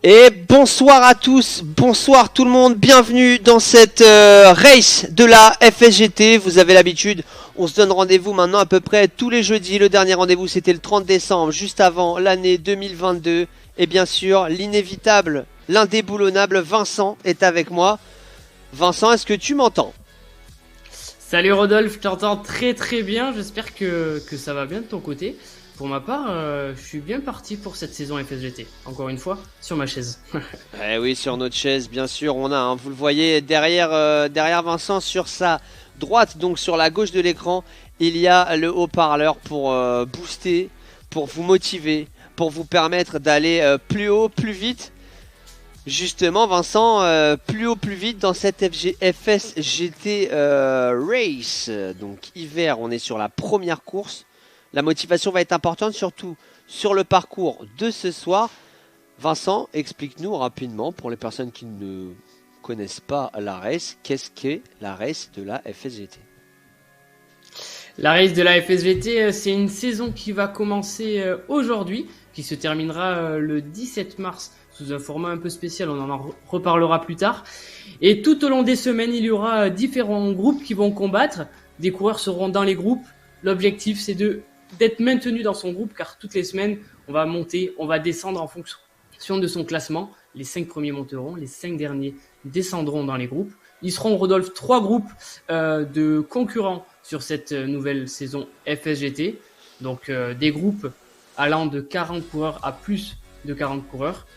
Et bonsoir à tous, bonsoir tout le monde, bienvenue dans cette race de la FSGT. Vous avez l'habitude, on se donne rendez-vous maintenant à peu près tous les jeudis. Le dernier rendez-vous c'était le 30 décembre, juste avant l'année 2022. Et bien sûr, l'inévitable, l'indéboulonnable Vincent est avec moi. Vincent, est-ce que tu m'entends ? Salut Rodolphe, je t'entends très très bien, j'espère que ça va bien de ton côté. Pour ma part, je suis bien parti pour cette saison FSGT. Encore une fois, sur ma chaise. Eh oui, sur notre chaise, bien sûr, on a, vous le voyez derrière Vincent, sur sa droite, donc sur la gauche de l'écran, il y a le haut-parleur pour booster, pour vous motiver, pour vous permettre d'aller plus haut, plus vite. Justement, Vincent, plus haut, plus vite dans cette FSGT Race. Donc hiver, on est sur la première course. La motivation va être importante, surtout sur le parcours de ce soir. Vincent, explique-nous rapidement, pour les personnes qui ne connaissent pas la race, qu'est-ce qu'est la race de la FSGT ? La race de la FSGT, c'est une saison qui va commencer aujourd'hui, qui se terminera le 17 mars sous un format un peu spécial, on en reparlera plus tard. Et tout au long des semaines, il y aura différents groupes qui vont combattre. Des coureurs seront dans les groupes. L'objectif, c'est d'être maintenu dans son groupe, car toutes les semaines, on va monter, on va descendre en fonction de son classement. Les 5 premiers monteront, les 5 derniers descendront dans les groupes. Ils seront, Rodolphe, 3 groupes de concurrents sur cette nouvelle saison FSGT. Donc des groupes allant de 40 coureurs à plus de 40 coureurs.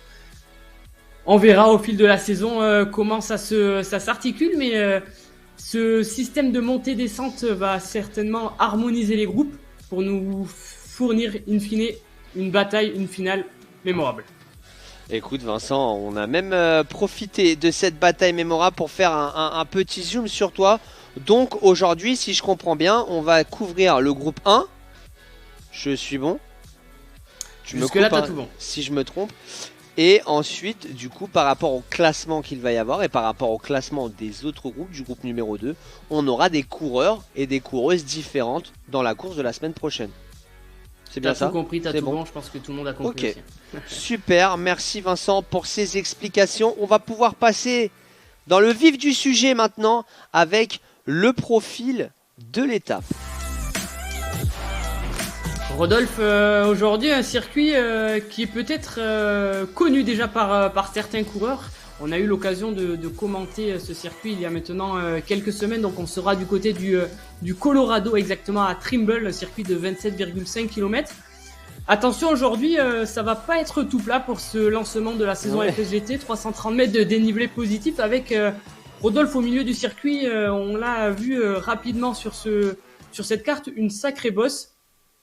On verra au fil de la saison comment ça s'articule, mais ce système de montée-descente va certainement harmoniser les groupes pour nous fournir in fine une bataille, une finale mémorable. Écoute Vincent, on a même profité de cette bataille mémorable pour faire un petit zoom sur toi. Donc aujourd'hui, si je comprends bien, on va couvrir le groupe 1. Je suis bon ? Tu me coupes, t'as tout bon. Si je me trompe. Et ensuite, du coup, par rapport au classement qu'il va y avoir et par rapport au classement des autres groupes, du groupe numéro 2, on aura des coureurs et des coureuses différentes dans la course de la semaine prochaine. C'est bien ça ? T'as tout compris, t'as tout bon. Je pense que tout le monde a compris. Ok, super, merci Vincent pour ces explications. On va pouvoir passer dans le vif du sujet maintenant avec le profil de l'étape. Rodolphe, aujourd'hui un circuit qui est peut-être connu déjà par certains coureurs. On a eu l'occasion de commenter ce circuit il y a maintenant quelques semaines, donc on sera du côté du Colorado, exactement à Trimble, un circuit de 27,5 km. Attention, aujourd'hui ça va pas être tout plat pour ce lancement de la saison FSGT, 330 mètres de dénivelé positif avec Rodolphe au milieu du circuit. On l'a vu rapidement sur cette carte, une sacrée bosse.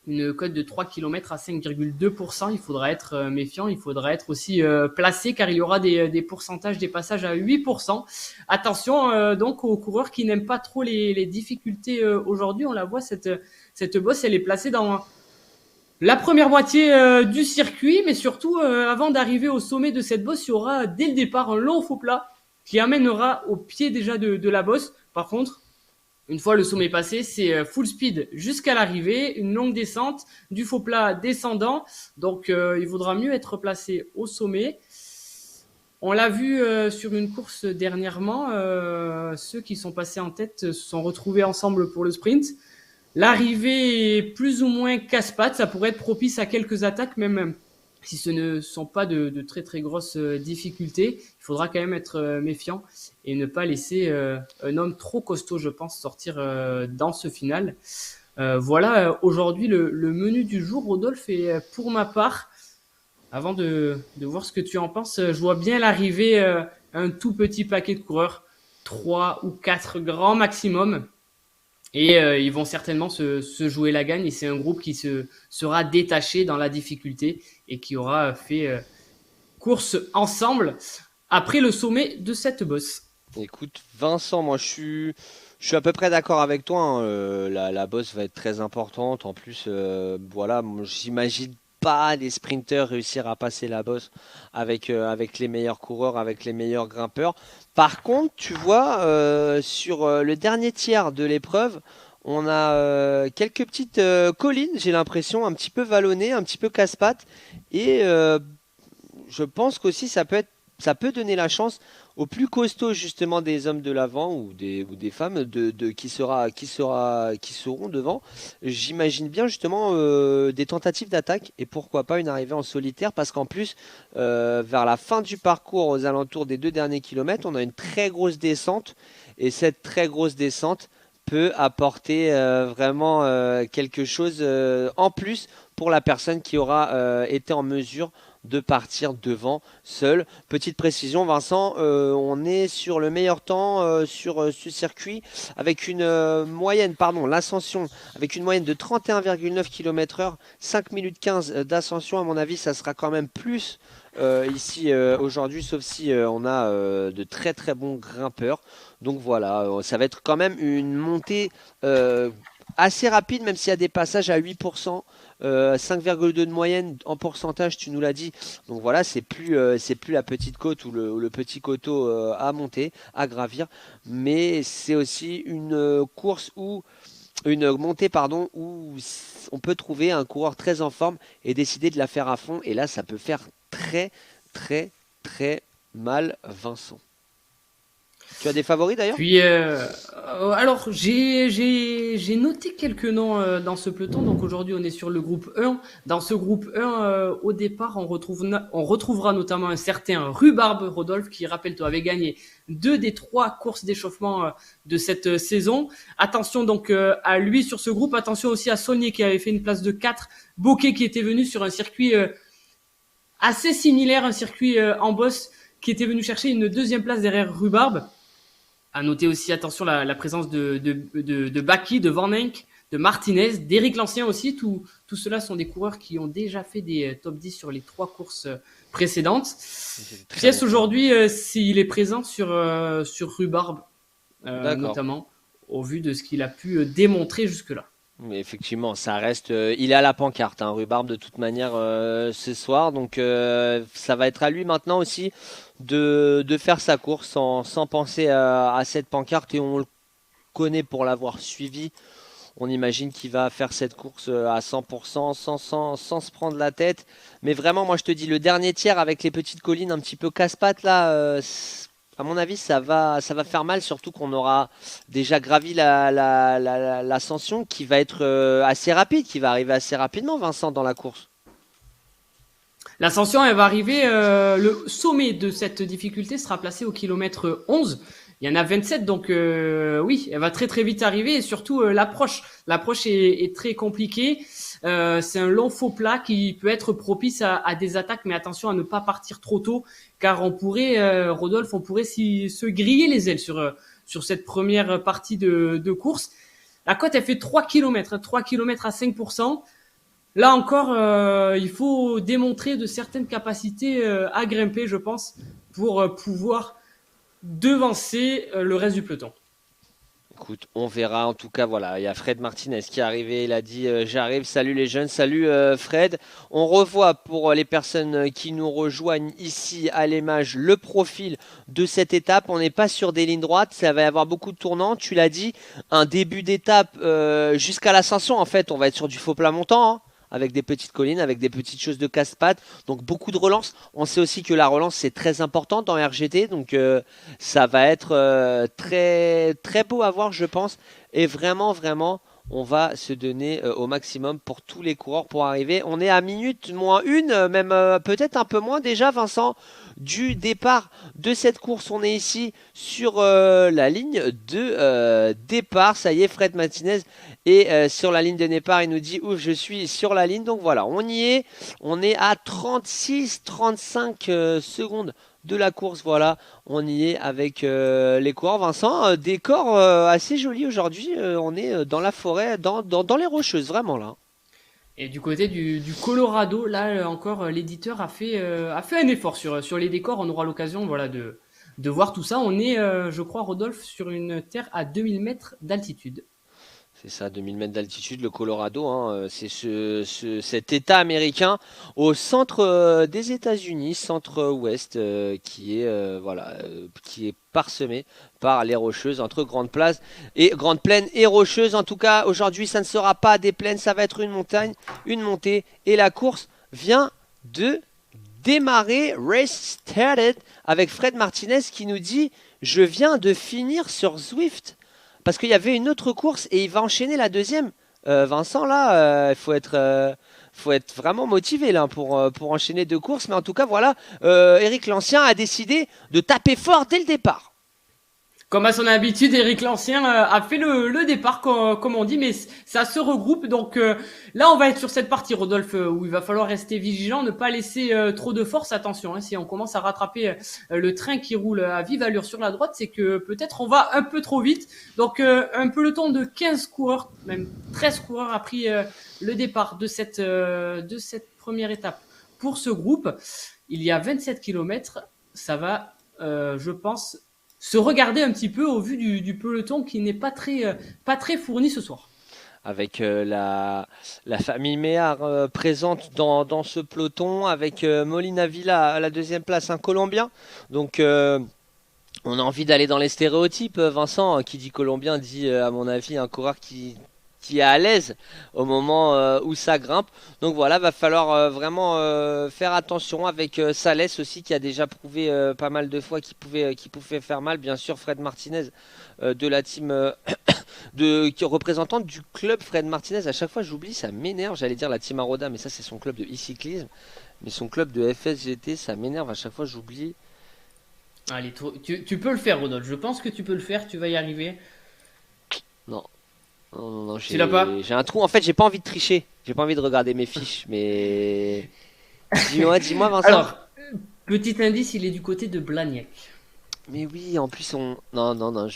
Une cote de 3 km à 5,2%. Il faudra être méfiant, il faudra être aussi placé car il y aura des pourcentages, des passages à 8%. Attention donc aux coureurs qui n'aiment pas trop les difficultés aujourd'hui. On la voit, cette bosse, elle est placée dans la première moitié du circuit, mais surtout avant d'arriver au sommet de cette bosse, il y aura dès le départ un long faux plat qui amènera au pied déjà de la bosse. Par contre, une fois le sommet passé, c'est full speed jusqu'à l'arrivée, une longue descente, du faux plat descendant. Donc il vaudra mieux être placé au sommet. On l'a vu sur une course dernièrement, ceux qui sont passés en tête se sont retrouvés ensemble pour le sprint. L'arrivée est plus ou moins casse-pattes, ça pourrait être propice à quelques attaques, même si ce ne sont pas de très très grosses difficultés. Il faudra quand même être méfiant et ne pas laisser un homme trop costaud, je pense, sortir dans ce final. Voilà aujourd'hui le menu du jour, Rodolphe, et pour ma part, avant de voir ce que tu en penses, je vois bien l'arrivée un tout petit paquet de coureurs, 3 ou 4 grands maximum. Et ils vont certainement se jouer la gagne, et c'est un groupe qui sera détaché dans la difficulté et qui aura fait course ensemble après le sommet de cette bosse. Écoute Vincent, moi je suis à peu près d'accord avec toi, hein. La bosse va être très importante. En plus, voilà, moi, j'imagine pas les sprinters réussir à passer la bosse avec les meilleurs coureurs, avec les meilleurs grimpeurs. Par contre, tu vois, sur le dernier tiers de l'épreuve, on a quelques petites collines, j'ai l'impression, un petit peu vallonnées, un petit peu casse-pattes. Et je pense qu'aussi ça peut donner la chance aux plus costauds justement des hommes de l'avant ou des femmes qui seront devant. J'imagine bien justement des tentatives d'attaque et pourquoi pas une arrivée en solitaire parce qu'en plus vers la fin du parcours aux alentours des 2 derniers kilomètres, on a une très grosse descente et cette très grosse descente peut apporter vraiment quelque chose en plus pour la personne qui aura été en mesure de partir devant seul. Petite précision, Vincent, on est sur le meilleur temps sur ce circuit avec une moyenne, pardon, l'ascension avec une moyenne de 31,9 km/h, 5 minutes 15 d'ascension. À mon avis, ça sera quand même plus ici aujourd'hui, sauf si on a de très très bons grimpeurs. Donc voilà, ça va être quand même une montée assez rapide, même s'il y a des passages à 8%. 5,2 de moyenne en pourcentage, tu nous l'as dit. Donc voilà, c'est plus la petite côte ou le petit coteau à monter, à gravir. Mais c'est aussi une course où une montée pardon où on peut trouver un coureur très en forme et décider de la faire à fond. Et là, ça peut faire très très très mal, Vincent. Tu as des favoris d'ailleurs? Puis, alors, j'ai noté quelques noms dans ce peloton. Donc aujourd'hui, on est sur le groupe 1. Dans ce groupe 1, au départ, on retrouvera notamment un certain Rhubarbe Rodolphe qui, rappelle-toi, avait gagné 2 des 3 courses d'échauffement de cette saison. Attention donc à lui sur ce groupe. Attention aussi à Saulnier qui avait fait une place de 4. Bocquet qui était venu sur un circuit assez similaire, un circuit en bosse, qui était venu chercher une 2e place derrière Rhubarbe. À noter aussi, attention, la présence de Baki, de Van Enck, de Martinez, d'Éric Lancien aussi. Tout cela sont des coureurs qui ont déjà fait des top 10 sur les 3 courses précédentes. Pièce aujourd'hui, s'il est présent sur Rhubarbe, notamment, au vu de ce qu'il a pu démontrer jusque-là. Mais effectivement, ça reste. Il est à la pancarte, hein, Rhubarbe, de toute manière, ce soir. Donc, ça va être à lui maintenant aussi de faire sa course sans penser à cette pancarte. Et on le connaît pour l'avoir suivi. On imagine qu'il va faire cette course à 100% sans se prendre la tête. Mais vraiment, moi, je te dis, le dernier tiers avec les petites collines un petit peu casse-pattes là. À mon avis, ça va faire mal, surtout qu'on aura déjà gravi l'ascension qui va être assez rapide, qui va arriver assez rapidement, Vincent, dans la course. L'ascension, elle va arriver, le sommet de cette difficulté sera placé au kilomètre 11. Il y en a 27, donc oui, elle va très très vite arriver et surtout l'approche. L'approche est très compliquée. C'est un long faux plat qui peut être propice à des attaques, mais attention à ne pas partir trop tôt, car on pourrait, Rodolphe, se griller les ailes sur cette première partie de course. La côte, elle fait 3 km, 3 km à 5%. Là encore, il faut démontrer de certaines capacités à grimper, je pense, pour pouvoir devancer le reste du peloton. Écoute, on verra. En tout cas, voilà, il y a Fred Martinez qui est arrivé. Il a dit j'arrive. Salut les jeunes, salut Fred. On revoit pour les personnes qui nous rejoignent ici à l'image le profil de cette étape. On n'est pas sur des lignes droites. Ça va y avoir beaucoup de tournants. Tu l'as dit, un début d'étape jusqu'à l'ascension. En fait, on va être sur du faux plat montant. Hein, avec des petites collines, avec des petites choses de casse-pattes, donc beaucoup de relance. On sait aussi que la relance c'est très important dans RGT, donc ça va être très très beau à voir, je pense. Et vraiment, vraiment, on va se donner au maximum pour tous les coureurs pour arriver. On est à minute moins une, même peut-être un peu moins déjà, Vincent, du départ de cette course. On est ici sur la ligne de départ. Ça y est, Fred Martinez est sur la ligne de départ. Il nous dit ouf, je suis sur la ligne. Donc voilà, on y est. On est à 36-35 secondes de la course. Voilà, on y est avec les coureurs. Vincent, décor assez joli aujourd'hui. On est dans la forêt, dans les Rocheuses, vraiment là. Et du côté du Colorado, là encore, l'éditeur a fait un effort sur les décors. On aura l'occasion, voilà, de voir tout ça. On est, je crois, Rodolphe, sur une terre à 2000 mètres d'altitude. C'est ça, 2000 mètres d'altitude, le Colorado. Hein, c'est cet État américain au centre des États-Unis, centre-ouest, qui est parsemé par les Rocheuses entre Grande Plaine et Rocheuses. En tout cas, aujourd'hui, ça ne sera pas des plaines, ça va être une montagne, une montée. Et la course vient de démarrer. Race started avec Fred Martinez qui nous dit je viens de finir sur Zwift parce qu'il y avait une autre course et il va enchaîner la deuxième. Vincent, là, il faut être vraiment motivé là pour enchaîner 2 courses. Mais en tout cas, voilà, Eric Lancien a décidé de taper fort dès le départ. Comme à son habitude, Eric Lancien a fait le départ, comme on dit, mais ça se regroupe. Donc là, on va être sur cette partie, Rodolphe, où il va falloir rester vigilant, ne pas laisser trop de force. Attention, hein, si on commence à rattraper le train qui roule à vive allure sur la droite, c'est que peut-être on va un peu trop vite. Donc un peloton de 15 coureurs, même 13 coureurs a pris le départ de cette première étape pour ce groupe. Il y a 27 km, ça va, je pense, se regarder un petit peu au vu du peloton qui n'est pas très fourni ce soir. Avec la famille Méhard présente dans ce peloton, avec Molina Villa à la 2e place, un Colombien. Donc on a envie d'aller dans les stéréotypes. Vincent, qui dit Colombien, dit à mon avis un coureur qui est à l'aise au moment où ça grimpe. Donc voilà, va falloir vraiment faire attention avec Salès aussi qui a déjà prouvé pas mal de fois qu'il pouvait faire mal. Bien sûr, Fred Martinez de la team représentante du club Fred Martinez. À chaque fois j'oublie, ça m'énerve. J'allais dire la team Aroda, mais ça c'est son club de e-cyclisme. Mais son club de FSGT, ça m'énerve. À chaque fois j'oublie. Allez, tu peux le faire, Rodolphe. Je pense que tu peux le faire. Tu vas y arriver. Non. Non, tu l'as pas. J'ai un trou. En fait, j'ai pas envie de tricher. J'ai pas envie de regarder mes fiches, mais dis-moi, Vincent. Alors, petit indice, il est du côté de Blagnac. Mais oui, en plus non,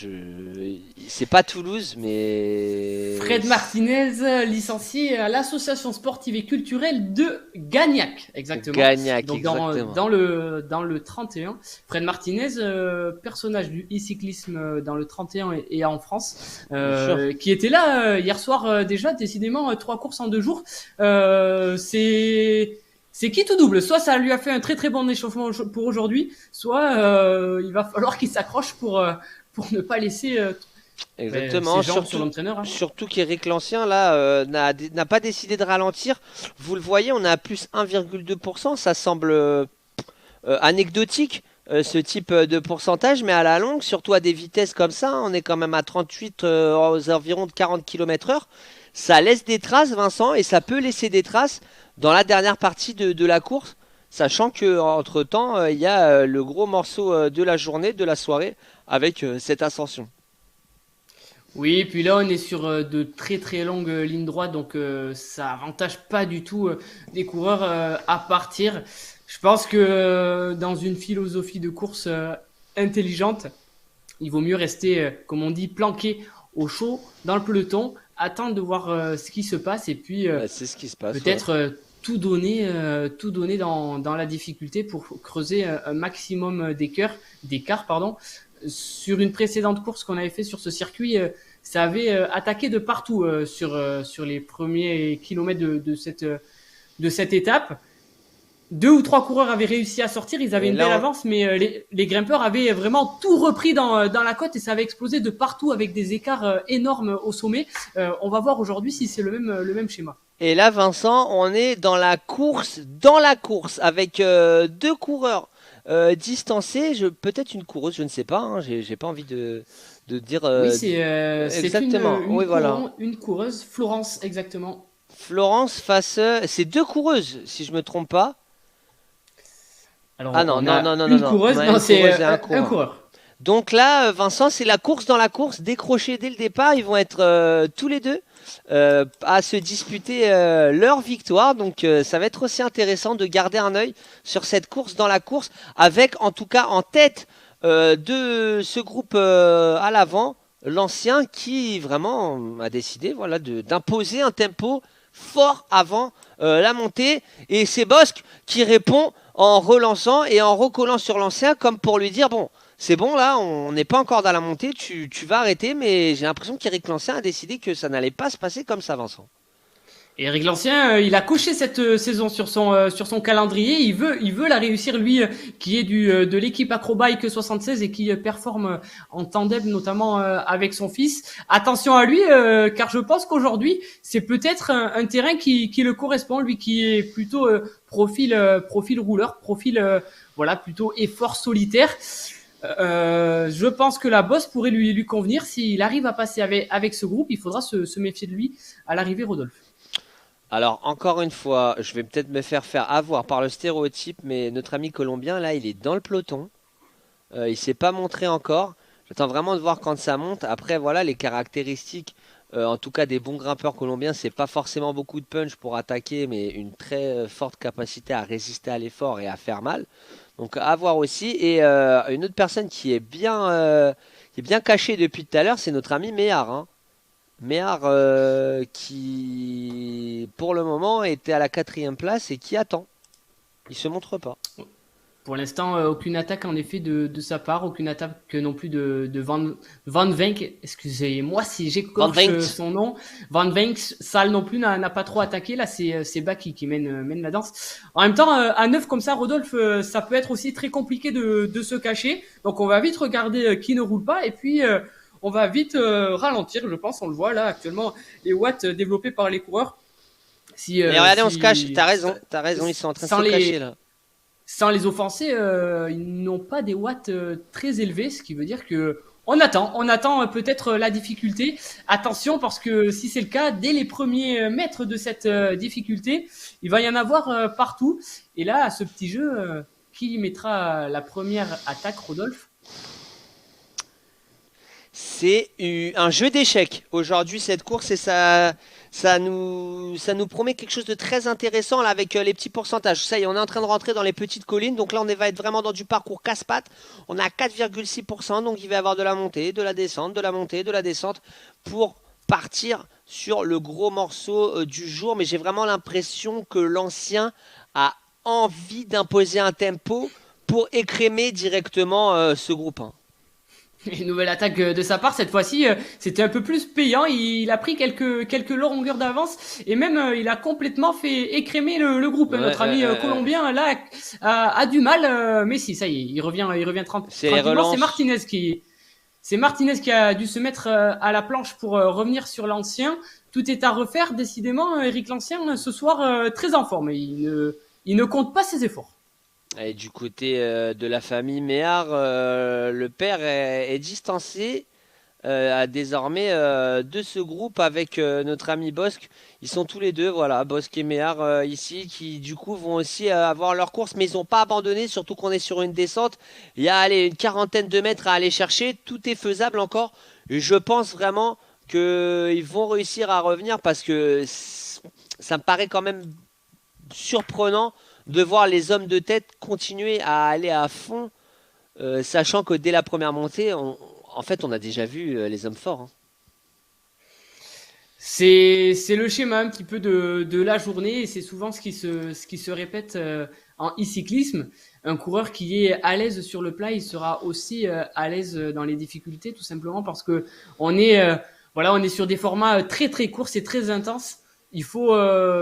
c'est pas Toulouse, mais Fred Martinez, licencié à l'association sportive et culturelle de Gagnac, exactement. Gagnac, donc exactement. Dans le 31, Fred Martinez, personnage du e-cyclisme dans le 31 et en France, qui était là hier soir déjà. Décidément, 3 courses en 2 jours. C'est qui tout double. Soit ça lui a fait un très très bon échauffement pour aujourd'hui, soit il va falloir qu'il s'accroche pour ne pas laisser exactement. sur l'entraîneur. Hein. Surtout qu'Éric Lancien là n'a pas décidé de ralentir. Vous le voyez, on est à plus 1,2%. Ça semble anecdotique. Ce type de pourcentage, mais à la longue, surtout à des vitesses comme ça, on est quand même à 38 aux environs de 40 km/h. Ça laisse des traces, Vincent, et ça peut laisser des traces dans la dernière partie de la course, sachant que entre temps il y a le gros morceau de la journée, de la soirée, avec cette ascension. Oui, puis là on est sur de très très longues lignes droites, donc ça avantage pas du tout les coureurs à partir. Je pense que dans une philosophie de course intelligente, il vaut mieux rester, comme on dit, planqué au chaud dans le peloton, attendre de voir ce qui se passe et puis c'est ce qui se passe, peut-être tout donner dans la difficulté pour creuser un maximum d'écart. Sur une précédente course qu'on avait fait sur ce circuit, ça avait attaqué de partout sur les premiers kilomètres de cette étape. 2 ou 3 coureurs avaient réussi à sortir, ils avaient une belle avance, mais les grimpeurs avaient vraiment tout repris dans la côte et ça avait explosé de partout avec des écarts énormes au sommet. On va voir aujourd'hui si c'est le même schéma. Et là, Vincent, on est dans la course avec 2 coureurs distancés, peut-être une coureuse, je ne sais pas, hein, j'ai pas envie de dire. Oui, c'est exactement. Une coureuse, Florence, exactement. Florence face, c'est 2 coureuses, si je me trompe pas. Alors, une coureuse, non, c'est un coureur. Donc là, Vincent, c'est la course dans la course, décrochée dès le départ. Ils vont être tous les deux à se disputer leur victoire. Donc ça va être aussi intéressant de garder un œil sur cette course dans la course, avec en tout cas en tête de ce groupe à l'avant, l'ancien qui vraiment a décidé d'imposer un tempo fort avant la montée. Et c'est Bosc qui répond en relançant et en recollant sur l'ancien comme pour lui dire bon, c'est bon là, on n'est pas encore dans la montée, tu vas arrêter. Mais j'ai l'impression qu'Éric Lancien a décidé que ça n'allait pas se passer comme ça, Vincent. Eric Lancien, il a coché cette saison sur son calendrier. Il veut la réussir, lui, qui est de l'équipe Acrobike 76 et qui performe en tandem, notamment avec son fils. Attention à lui, car je pense qu'aujourd'hui, c'est peut-être un terrain qui le correspond, lui qui est plutôt profil rouleur, voilà, plutôt effort solitaire. Je pense que la bosse pourrait lui convenir. S'il arrive à passer avec ce groupe, il faudra se méfier de lui à l'arrivée, Rodolphe. Alors, encore une fois, je vais peut-être me faire avoir par le stéréotype, mais notre ami colombien, là, il est dans le peloton. Il s'est pas montré encore. J'attends vraiment de voir quand ça monte. Après, voilà, les caractéristiques, en tout cas des bons grimpeurs colombiens, c'est pas forcément beaucoup de punch pour attaquer, mais une très forte capacité à résister à l'effort et à faire mal. Donc, à voir aussi. Et une autre personne qui est bien cachée depuis tout à l'heure, c'est notre ami Méhar, hein. Méhar qui, pour le moment, était à la 4e place et qui attend. Il se montre pas. Pour l'instant, aucune attaque en effet de sa part, aucune attaque non plus de Van Venk. Excusez-moi si j'écorche son nom. Van Venk, Sal non plus n'a pas trop attaqué. Là, c'est Bak qui mène la danse. En même temps, à 9 comme ça, Rodolphe, ça peut être aussi très compliqué de se cacher. Donc, on va vite regarder qui ne roule pas et puis on va vite ralentir. Je pense, on le voit là actuellement, les watts développés par les coureurs. Et regardez, on se cache. T'as raison, ils sont en train de se cacher là. Sans les offenser, ils n'ont pas des watts très élevés, ce qui veut dire que on attend peut-être la difficulté. Attention, parce que si c'est le cas, dès les premiers mètres de cette difficulté, il va y en avoir partout. Et là, ce petit jeu, qui mettra la première attaque, Rodolphe? C'est un jeu d'échecs. Aujourd'hui, cette course, et ça nous promet quelque chose de très intéressant là, avec les petits pourcentages. Ça y est, on est en train de rentrer dans les petites collines. Donc là, on va être vraiment dans du parcours casse-pattes. On est à 4,6%. Donc il va y avoir de la montée, de la descente, de la montée, de la descente pour partir sur le gros morceau du jour. Mais j'ai vraiment l'impression que l'ancien a envie d'imposer un tempo pour écrémer directement ce groupe 1. Une nouvelle attaque de sa part, cette fois-ci, c'était un peu plus payant. Il a pris quelques longueurs d'avance et même il a complètement fait écrémer le groupe. Ouais, notre ami colombien là a du mal, mais si, ça y est, il revient tranquillement. C'est Martinez qui a dû se mettre à la planche pour revenir sur l'ancien. Tout est à refaire. Décidément, Eric Lancien ce soir très en forme. Il ne compte pas ses efforts. Et du côté de la famille Méhar, le père est distancé désormais de ce groupe avec notre ami Bosque. Ils sont tous les deux, voilà, Bosque et Méhar ici, qui du coup vont aussi avoir leur course, mais ils n'ont pas abandonné, surtout qu'on est sur une descente. Il y a une quarantaine de mètres à aller chercher, tout est faisable encore. Et je pense vraiment qu'ils vont réussir à revenir parce que ça me paraît quand même surprenant de voir les hommes de tête continuer à aller à fond, sachant que dès la première montée, en fait, on a déjà vu les hommes forts. Hein. C'est le schéma un petit peu de la journée et c'est souvent ce qui se répète en e-cyclisme. Un coureur qui est à l'aise sur le plat, il sera aussi à l'aise dans les difficultés, tout simplement parce que on est sur des formats très très courts, c'est très intense. Il faut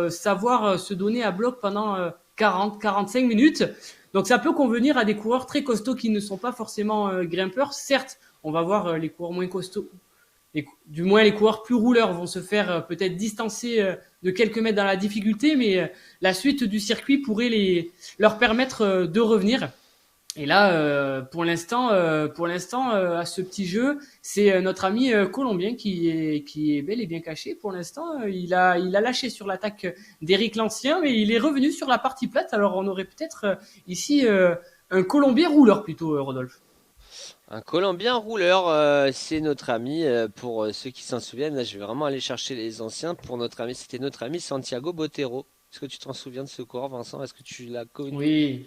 savoir se donner à bloc pendant 40-45 minutes. Donc ça peut convenir à des coureurs très costauds qui ne sont pas forcément grimpeurs. Certes, on va voir les coureurs moins costauds, du moins les coureurs plus rouleurs vont se faire peut-être distancer de quelques mètres dans la difficulté, mais la suite du circuit pourrait leur permettre de revenir. Et là, pour l'instant, à ce petit jeu, c'est notre ami colombien qui est bel et bien caché. Pour l'instant, il a lâché sur l'attaque d'Eric Lancien, mais il est revenu sur la partie plate. Alors, on aurait peut-être ici un Colombien rouleur plutôt, Rodolphe. Un Colombien rouleur, c'est notre ami. Pour ceux qui s'en souviennent, là, je vais vraiment aller chercher les anciens. Pour notre ami, c'était notre ami Santiago Botero. Est-ce que tu t'en souviens de ce coureur, Vincent? Est-ce que tu l'as connu? Oui.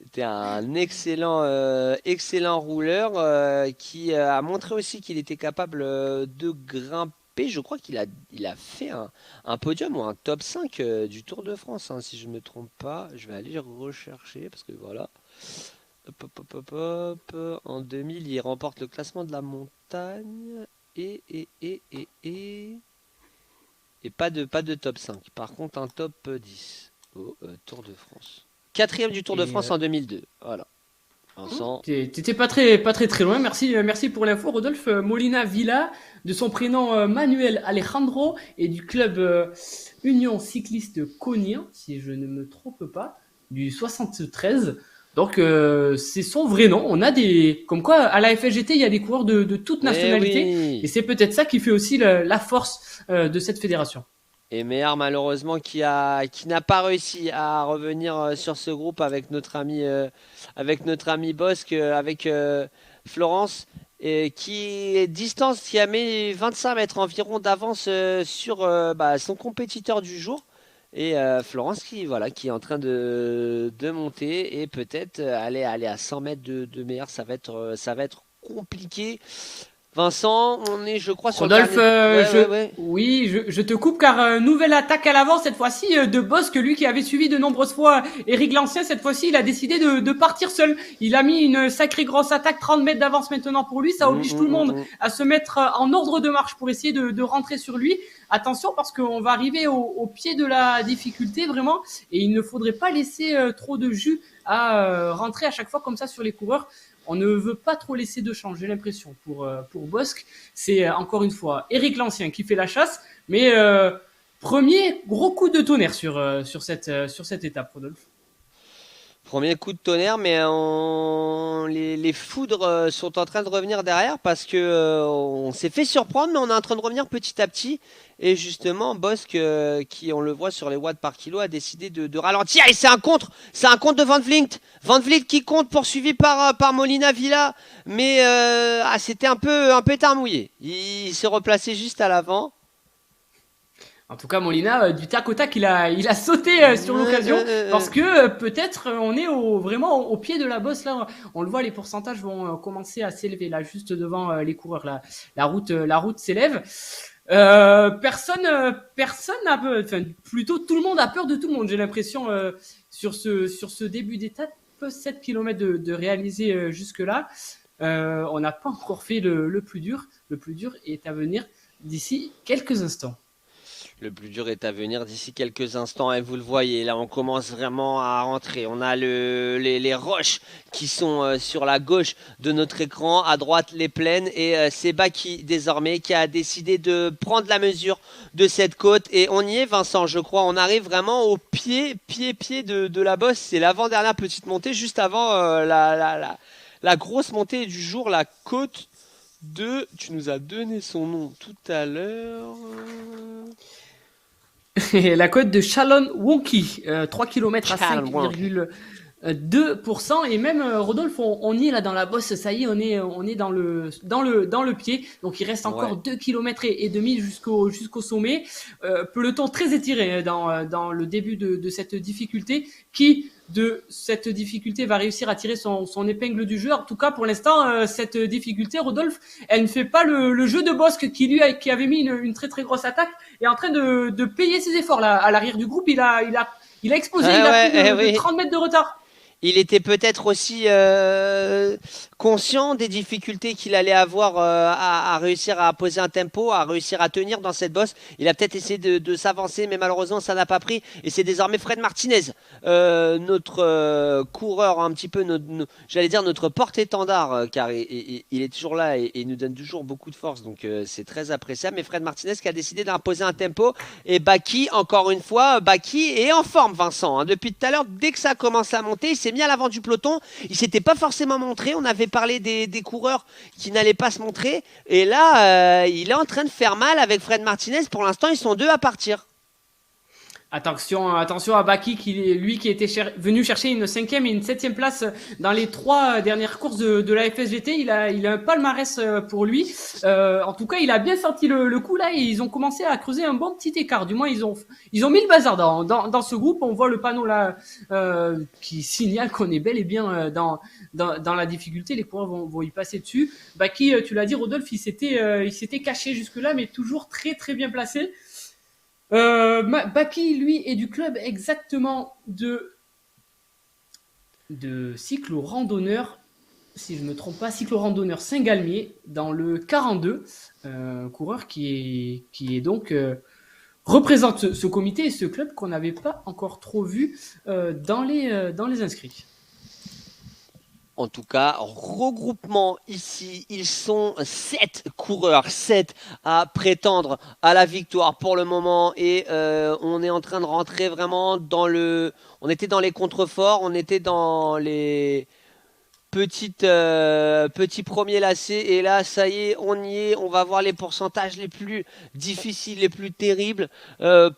C'était un excellent rouleur qui a montré aussi qu'il était capable de grimper. Je crois qu'il a fait un podium ou un top 5 du Tour de France, hein, si je ne me trompe pas. Je vais aller rechercher parce que voilà. Hop. En 2000, il remporte le classement de la montagne. Et pas de top 5. Par contre, un top 10 au Tour de France. Quatrième du Tour de France en 2002. Voilà. Vincent. T'étais pas très loin. Merci pour l'info, Rodolphe. Molina Villa, de son prénom Manuel Alejandro et du club Union Cycliste Konya, si je ne me trompe pas, du 73. Donc c'est son vrai nom. On a comme quoi à la FSGT il y a des coureurs de toute nationalité, oui. et c'est peut-être ça qui fait aussi la force de cette fédération. Et Méhar, malheureusement, qui n'a pas réussi à revenir sur ce groupe avec notre ami Bosque, avec Florence, et qui a mis 25 mètres environ d'avance sur son compétiteur du jour. Et Florence qui est en train de monter et peut-être aller à 100 mètres de Méhar, ça va être compliqué. Vincent, on est, je crois, sur Rodolphe, le dernier... Oui, je te coupe car nouvelle attaque à l'avant cette fois-ci de Bosque, lui qui avait suivi de nombreuses fois Eric Lancien. Cette fois-ci, il a décidé de partir seul. Il a mis une sacrée grosse attaque, 30 mètres d'avance maintenant pour lui. Ça oblige tout le monde à se mettre en ordre de marche pour essayer de rentrer sur lui. Attention parce qu'on va arriver au pied de la difficulté vraiment, et il ne faudrait pas laisser trop de jus à rentrer à chaque fois comme ça sur les coureurs. On ne veut pas trop laisser de chance, j'ai l'impression, pour Bosque. C'est encore une fois Eric Lancien qui fait la chasse, mais premier gros coup de tonnerre sur cette étape, Rodolphe. Premier coup de tonnerre, mais les foudres sont en train de revenir derrière parce que on s'est fait surprendre, mais on est en train de revenir petit à petit. Et justement, Bosque, qui on le voit sur les watts par kilo, a décidé de ralentir. Et c'est un contre de Van Vliet. Van Vliet qui compte, poursuivi par Molina Villa, mais c'était un peu tard mouillé. Il s'est replacé juste à l'avant. En tout cas, Molina, du tac au tac, il a sauté sur l'occasion parce que peut-être on est vraiment au pied de la bosse là. On le voit, les pourcentages vont commencer à s'élever là, juste devant les coureurs. La route s'élève. Personne n'a peur, enfin plutôt tout le monde a peur de tout le monde. J'ai l'impression sur ce début d'étape, 7 km de réaliser jusque là. On n'a pas encore fait le plus dur. Le plus dur est à venir d'ici quelques instants. Le plus dur est à venir d'ici quelques instants et vous le voyez, là on commence vraiment à rentrer. On a les roches qui sont sur la gauche de notre écran, à droite les plaines, et c'est Baki désormais qui a décidé de prendre la mesure de cette côte. Et on y est, Vincent, je crois, on arrive vraiment au pied de la bosse. C'est l'avant-dernière petite montée, juste avant la grosse montée du jour, la côte de... Tu nous as donné son nom tout à l'heure... La côte de Chalon Wonky, 3 km à 5,2%. Et même Rodolphe, on y est là dans la bosse, ça y est, on est dans le pied. Donc il reste encore 2 km et demi jusqu'au sommet. Peloton très étiré dans le début de cette difficulté, qui de cette difficulté va réussir à tirer son épingle du jeu. En tout cas, pour l'instant, cette difficulté, Rodolphe, elle ne fait pas le jeu de Bosque qui avait mis une très très grosse attaque, est en train de payer ses efforts là. À l'arrière du groupe, il a explosé, il a plus de 30 mètres de retard. Il était peut-être aussi conscient des difficultés qu'il allait avoir à réussir à poser un tempo, à réussir à tenir dans cette bosse. Il a peut-être essayé de s'avancer, mais malheureusement ça n'a pas pris. Et c'est désormais Fred Martinez, notre coureur, un petit peu, j'allais dire notre porte-étendard, car il est toujours là et il nous donne toujours beaucoup de force. Donc c'est très appréciable. Mais Fred Martinez qui a décidé d'imposer un tempo. Et Baki, encore une fois, Baki est en forme, Vincent. Hein. Depuis tout à l'heure, dès que ça commence à monter, il s'est mis à l'avant du peloton. Il s'était pas forcément montré. On avait parlé des coureurs qui n'allaient pas se montrer. Et là, il est en train de faire mal avec Fred Martinez. Pour l'instant, ils sont deux à partir. Attention à Baki qui était venu chercher une 5e et une 7e place dans les 3 dernières courses de la FSGT. Il a un palmarès pour lui. En tout cas, il a bien sorti le coup là et ils ont commencé à creuser un bon petit écart. Du moins, ils ont mis le bazar dans ce groupe. On voit le panneau là qui signale qu'on est bel et bien dans la difficulté. Les coureurs vont y passer dessus. Baki, tu l'as dit, Rodolphe, il s'était caché jusque là, mais toujours très très bien placé. Baki, lui, est du club exactement de cyclo-randonneur si je ne me trompe pas, cyclo-randonneur Saint-Galmier dans le 42, coureur qui est donc représente ce comité et ce club qu'on n'avait pas encore trop vu dans les inscrits. En tout cas, regroupement ici, ils sont 7 coureurs, 7 à prétendre à la victoire pour le moment et on est en train de rentrer vraiment dans le... On était dans les contreforts, on était dans les petits premiers lacets et là ça y est on y est, on va voir les pourcentages les plus difficiles, les plus terribles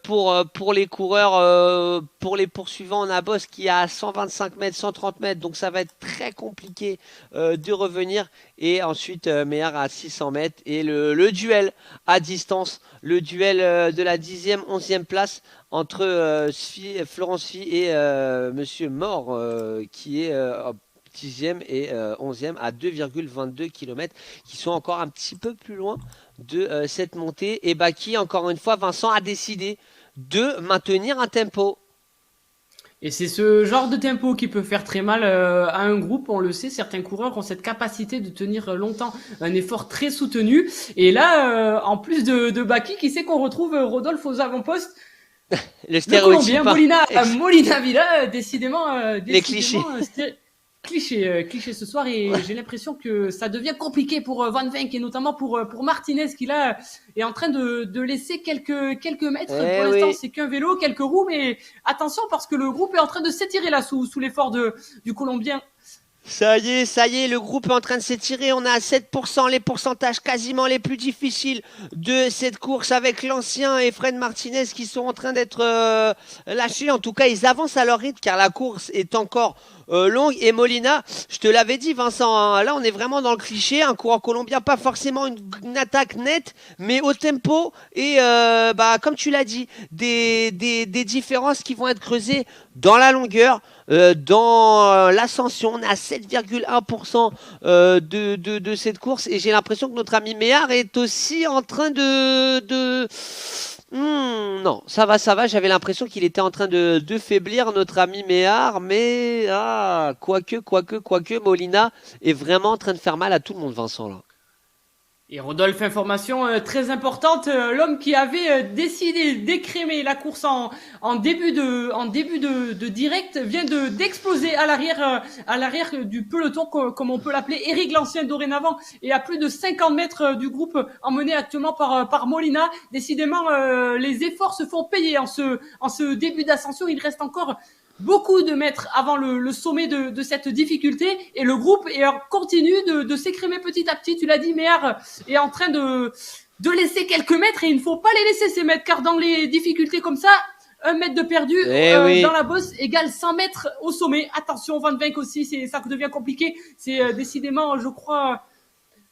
pour les coureurs, pour les poursuivants. On a Boss qui a 125 mètres, 130 mètres, donc ça va être très compliqué de revenir, et ensuite Méhar à 600 mètres et le duel à distance, le duel de la 10e 11e place entre Florence Fille et Monsieur Mort qui est 10e et 11e à 2,22 km, qui sont encore un petit peu plus loin de cette montée. Et Baki, encore une fois, Vincent a décidé de maintenir un tempo. Et c'est ce genre de tempo qui peut faire très mal à un groupe, on le sait, certains coureurs ont cette capacité de tenir longtemps un effort très soutenu. Et là, en plus de Baki, qui sait qu'on retrouve Rodolphe aux avant-postes, le Colombien, Molina Villa, décidément, les clichés. Cliché ce soir, et j'ai l'impression que ça devient compliqué pour Van Venck et notamment pour Martinez, qui là est en train de laisser quelques mètres. Pour l'instant, c'est qu'un vélo, quelques roues, mais attention parce que le groupe est en train de s'étirer là sous l'effort du Colombien. Ça y est, le groupe est en train de s'étirer. On est à 7%, les pourcentages quasiment les plus difficiles de cette course, avec l'ancien et Fred Martinez qui sont en train d'être lâchés. En tout cas, ils avancent à leur rythme car la course est encore longue. Et Molina, je te l'avais dit Vincent, hein, là on est vraiment dans le cliché, un coureur colombien, pas forcément une attaque nette, mais au tempo et comme tu l'as dit, des différences qui vont être creusées dans la longueur. Dans l'ascension, on est à 7,1% de cette course, et j'ai l'impression que notre ami Méhar est aussi en train non, ça va, j'avais l'impression qu'il était en train de faiblir, notre ami Méhar, mais quoique, Molina est vraiment en train de faire mal à tout le monde, Vincent, là. Et Rodolphe, information très importante, l'homme qui avait décidé d'écrémer la course en début de direct vient d'exploser à l'arrière du peloton, comme on peut l'appeler, Eric Lancien dorénavant, et à plus de 50 mètres du groupe emmené actuellement par Molina. Décidément, les efforts se font payer en ce début d'ascension. Il reste encore beaucoup de mètres avant le sommet de cette difficulté, et le groupe continue de s'écrémer petit à petit. Tu l'as dit, Méhar est en train de laisser quelques mètres, et il ne faut pas les laisser ces mètres, car dans les difficultés comme ça, 1 mètre de perdu dans la bosse égale 100 mètres au sommet. Attention, Van Venck aussi, ça devient compliqué. C'est décidément, je crois,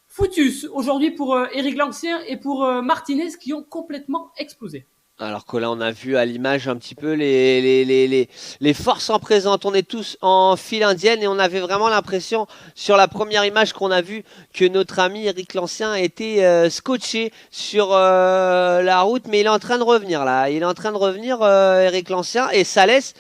foutu aujourd'hui pour Eric Lancien et pour Martinez, qui ont complètement explosé. Alors que là, on a vu à l'image un petit peu les forces en présence. On est tous en file indienne, et on avait vraiment l'impression, sur la première image qu'on a vue, que notre ami Eric Lancien était scotché sur la route. Mais il est en train de revenir là. Il est en train de revenir, Eric Lancien, et Salès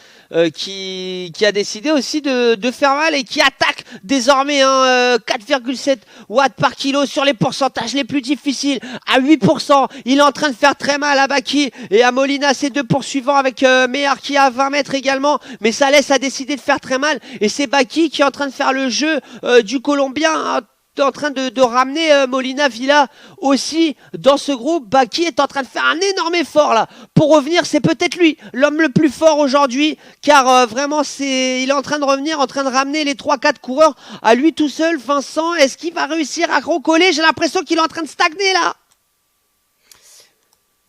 qui a décidé aussi de faire mal et qui attaque désormais 4,7 watts par kilo sur les pourcentages les plus difficiles à 8%. Il est en train de faire très mal à Baki et à Molina, ses deux poursuivants, avec Méhar qui est à 20 mètres également, mais Salès a décidé de faire très mal, et c'est Baki qui est en train de faire le jeu du Colombien, hein, en train de ramener Molina Villa aussi dans ce groupe. Baki est en train de faire un énorme effort là pour revenir. C'est peut-être lui l'homme le plus fort aujourd'hui, car vraiment il est en train de revenir, en train de ramener les 3-4 coureurs à lui tout seul. Vincent, est-ce qu'il va réussir à recoller? J'ai l'impression qu'il est en train de stagner là.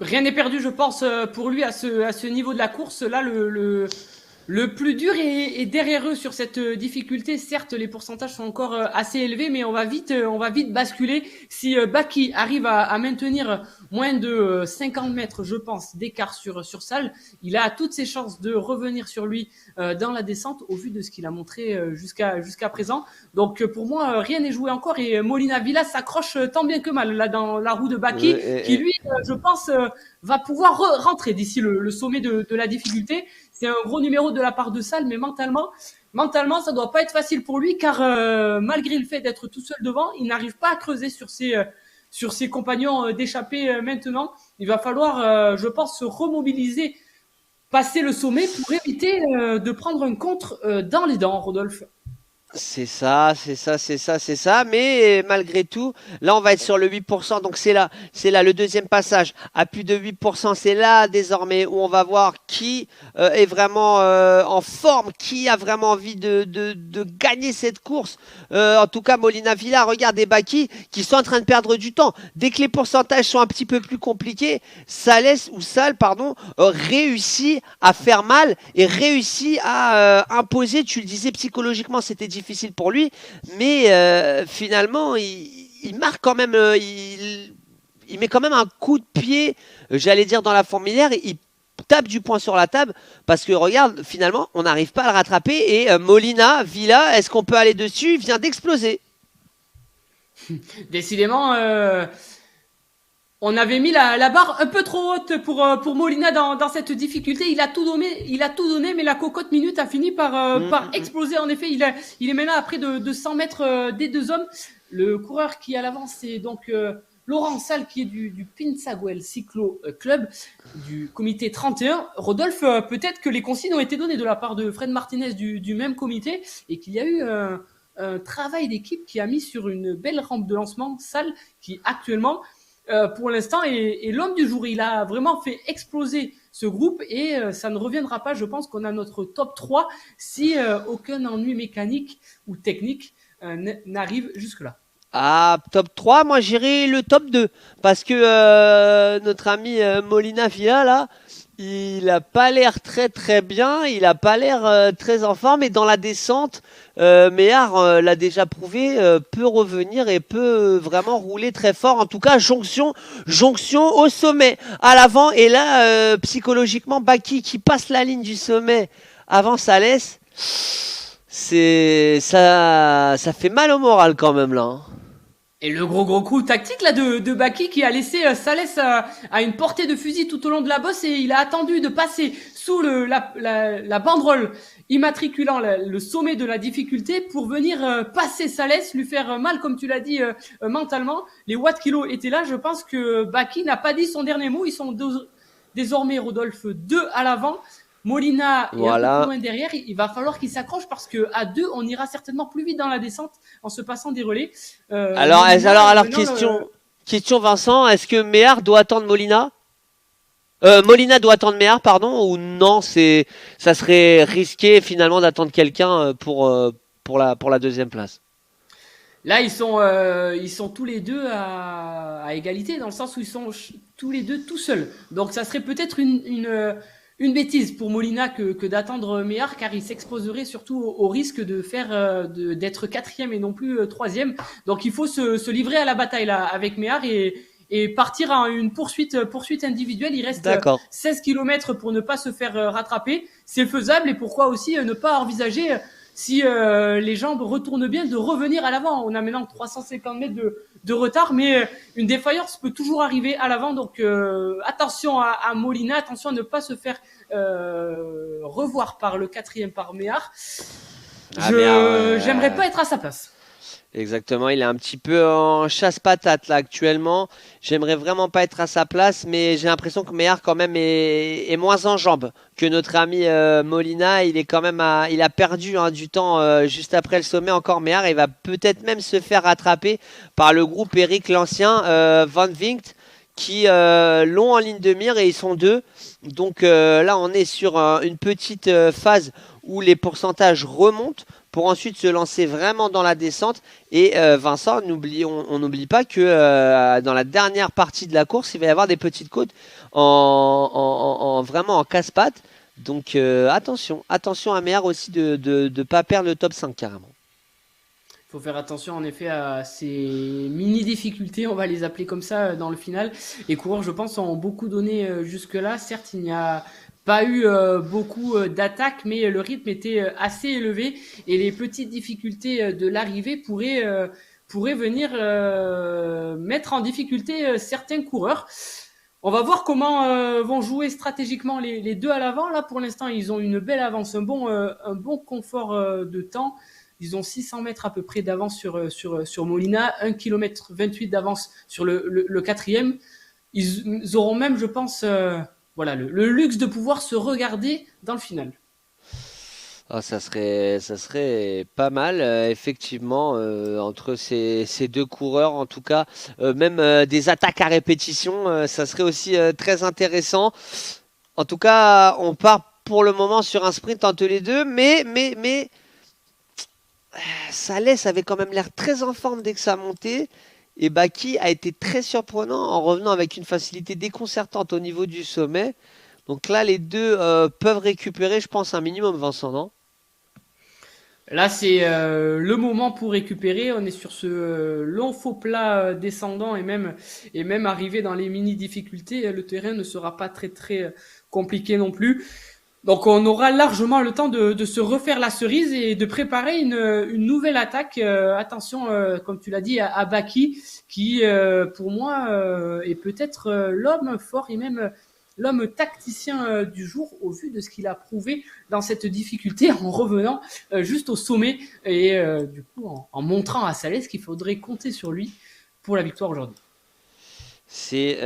Rien n'est perdu, je pense, pour lui à ce niveau de la course. Là, le plus dur est derrière eux sur cette difficulté. Certes, les pourcentages sont encore assez élevés, mais on va vite basculer. Si Baki arrive à maintenir moins de 50 mètres, je pense, d'écart sur Salle, il a toutes ses chances de revenir sur lui dans la descente, au vu de ce qu'il a montré jusqu'à présent. Donc pour moi, rien n'est joué encore, et Molina Villa s'accroche tant bien que mal là dans la roue de Baki, qui lui, je pense, va pouvoir rentrer d'ici le sommet de la difficulté. C'est un gros numéro de la part de Salle, mais mentalement, mentalement, ça doit pas être facile pour lui, car malgré le fait d'être tout seul devant, il n'arrive pas à creuser sur ses compagnons d'échappée maintenant. Il va falloir, je pense, se remobiliser, passer le sommet pour éviter de prendre un contre dans les dents, Rodolphe. C'est ça, c'est ça, c'est ça, c'est ça. Mais malgré tout, là, on va être sur le 8%. Donc c'est là le deuxième passage à plus de 8%. C'est là désormais où on va voir qui est vraiment en forme, qui a vraiment envie de gagner cette course. En tout cas, Molina Villa, regarde, et Baki qui sont en train de perdre du temps. Dès que les pourcentages sont un petit peu plus compliqués, Sal, pardon, réussit à faire mal et réussit à imposer. Tu le disais, psychologiquement, c'était difficile pour lui, mais finalement, il marque quand même, il met quand même un coup de pied, j'allais dire dans la fourmilière, il tape du poing sur la table, parce que regarde, finalement, on n'arrive pas à le rattraper, et Molina, Villa, est-ce qu'on peut aller dessus? Il vient d'exploser. Décidément, on avait mis la barre un peu trop haute pour Molina dans cette difficulté. Il a tout donné, mais la cocotte minute a fini par exploser. En effet, il est maintenant à près de 100 mètres des deux hommes. Le coureur qui est à l'avance, c'est donc Laurent Salle, qui est du Pinsagüell Cyclo Club, du comité 31. Rodolphe, peut-être que les consignes ont été données de la part de Fred Martinez du même comité, et qu'il y a eu un travail d'équipe qui a mis sur une belle rampe de lancement Salle, qui actuellement, pour l'instant, est l'homme du jour. Il a vraiment fait exploser ce groupe, et ça ne reviendra pas. Je pense qu'on a notre top 3 si aucun ennui mécanique ou technique n'arrive jusque-là. Ah, top 3, moi j'irai le top 2. Parce que notre ami Molina Villa, là, il a pas l'air très très bien, il a pas l'air très en forme. Et dans la descente, Méhard l'a déjà prouvé, peut revenir et peut vraiment rouler très fort. En tout cas, jonction au sommet, à l'avant. Et là, psychologiquement, Baki qui passe la ligne du sommet avant Salès, ça fait mal au moral quand même là, hein. Et le gros coup tactique là de Baki, qui a laissé Salès à une portée de fusil tout au long de la bosse, et il a attendu de passer sous la banderole immatriculant le sommet de la difficulté pour venir passer Salès, lui faire mal, comme tu l'as dit, mentalement. Les watts kilos étaient là. Je pense que Baki n'a pas dit son dernier mot. Ils sont désormais, Rodolphe, 2 à l'avant. Molina est un peu plus loin derrière. Il va falloir qu'il s'accroche, parce que à 2, on ira certainement plus vite dans la descente en se passant des relais. Alors, question Vincent, est-ce que Méhard doit attendre Molina? Molina doit attendre Méhard, pardon, ou non, ça serait risqué finalement d'attendre quelqu'un pour la deuxième place? Là, ils sont tous les deux à égalité, dans le sens où ils sont tous les deux tout seuls. Donc, ça serait peut-être une bêtise pour Molina que d'attendre Méhard, car il s'exposerait surtout au risque d'être quatrième et non plus troisième. Donc il faut se livrer à la bataille là avec Méhard, et partir en une poursuite individuelle. Il reste 16 km pour ne pas se faire rattraper. C'est faisable, et pourquoi aussi ne pas envisager, si les jambes retournent bien, de revenir à l'avant. On a maintenant 350 mètres de retard, mais une défaillance peut toujours arriver à l'avant. Donc attention à Molina, attention à ne pas se faire revoir par le quatrième, par Méhard. J'aimerais pas être à sa place. Exactement, il est un petit peu en chasse-patate là actuellement. J'aimerais vraiment pas être à sa place, mais j'ai l'impression que Méhard quand même est moins en jambes que notre ami Molina. Il est quand même il a perdu du temps juste après le sommet encore, Méhard. Il va peut-être même se faire rattraper par le groupe Eric l'Ancien, Van Vinkt, qui l'ont en ligne de mire, et ils sont 2. Donc là on est sur une petite phase où les pourcentages remontent pour ensuite se lancer vraiment dans la descente. Et Vincent, on n'oublie pas que dans la dernière partie de la course, il va y avoir des petites côtes vraiment en casse-pattes. Donc attention à Méhard aussi de ne pas perdre le top 5 carrément. Il faut faire attention en effet à ces mini-difficultés, on va les appeler comme ça, dans le final. Les coureurs, je pense, ont beaucoup donné jusque-là. Certes, il n'y a pas eu beaucoup d'attaques, mais le rythme était assez élevé, et les petites difficultés de l'arrivée pourraient venir mettre en difficulté certains coureurs. On va voir comment vont jouer stratégiquement les deux à l'avant. Là, pour l'instant, ils ont une belle avance, un bon confort de temps. Ils ont 600 mètres à peu près d'avance sur Molina, 1 km 28 d'avance sur le quatrième. Ils auront même, je pense, le luxe de pouvoir se regarder dans le final. Ah, ça serait pas mal, effectivement, entre ces deux coureurs, en tout cas, même des attaques à répétition, ça serait aussi très intéressant. En tout cas, on part pour le moment sur un sprint entre les deux, mais Salès avait quand même l'air très en forme dès que ça a monté. Et Baki a été très surprenant en revenant avec une facilité déconcertante au niveau du sommet. Donc là, les deux peuvent récupérer, je pense, un minimum, Vincent, non? Là, c'est le moment pour récupérer. On est sur ce long faux plat descendant et même arrivé dans les mini difficultés. Le terrain ne sera pas très très compliqué non plus. Donc on aura largement le temps de se refaire la cerise et de préparer une nouvelle attaque. Attention, comme tu l'as dit, à Baki, qui pour moi est peut-être l'homme fort et même l'homme tacticien du jour au vu de ce qu'il a prouvé dans cette difficulté en revenant juste au sommet et du coup en montrant à Salès qu'il faudrait compter sur lui pour la victoire aujourd'hui. C'est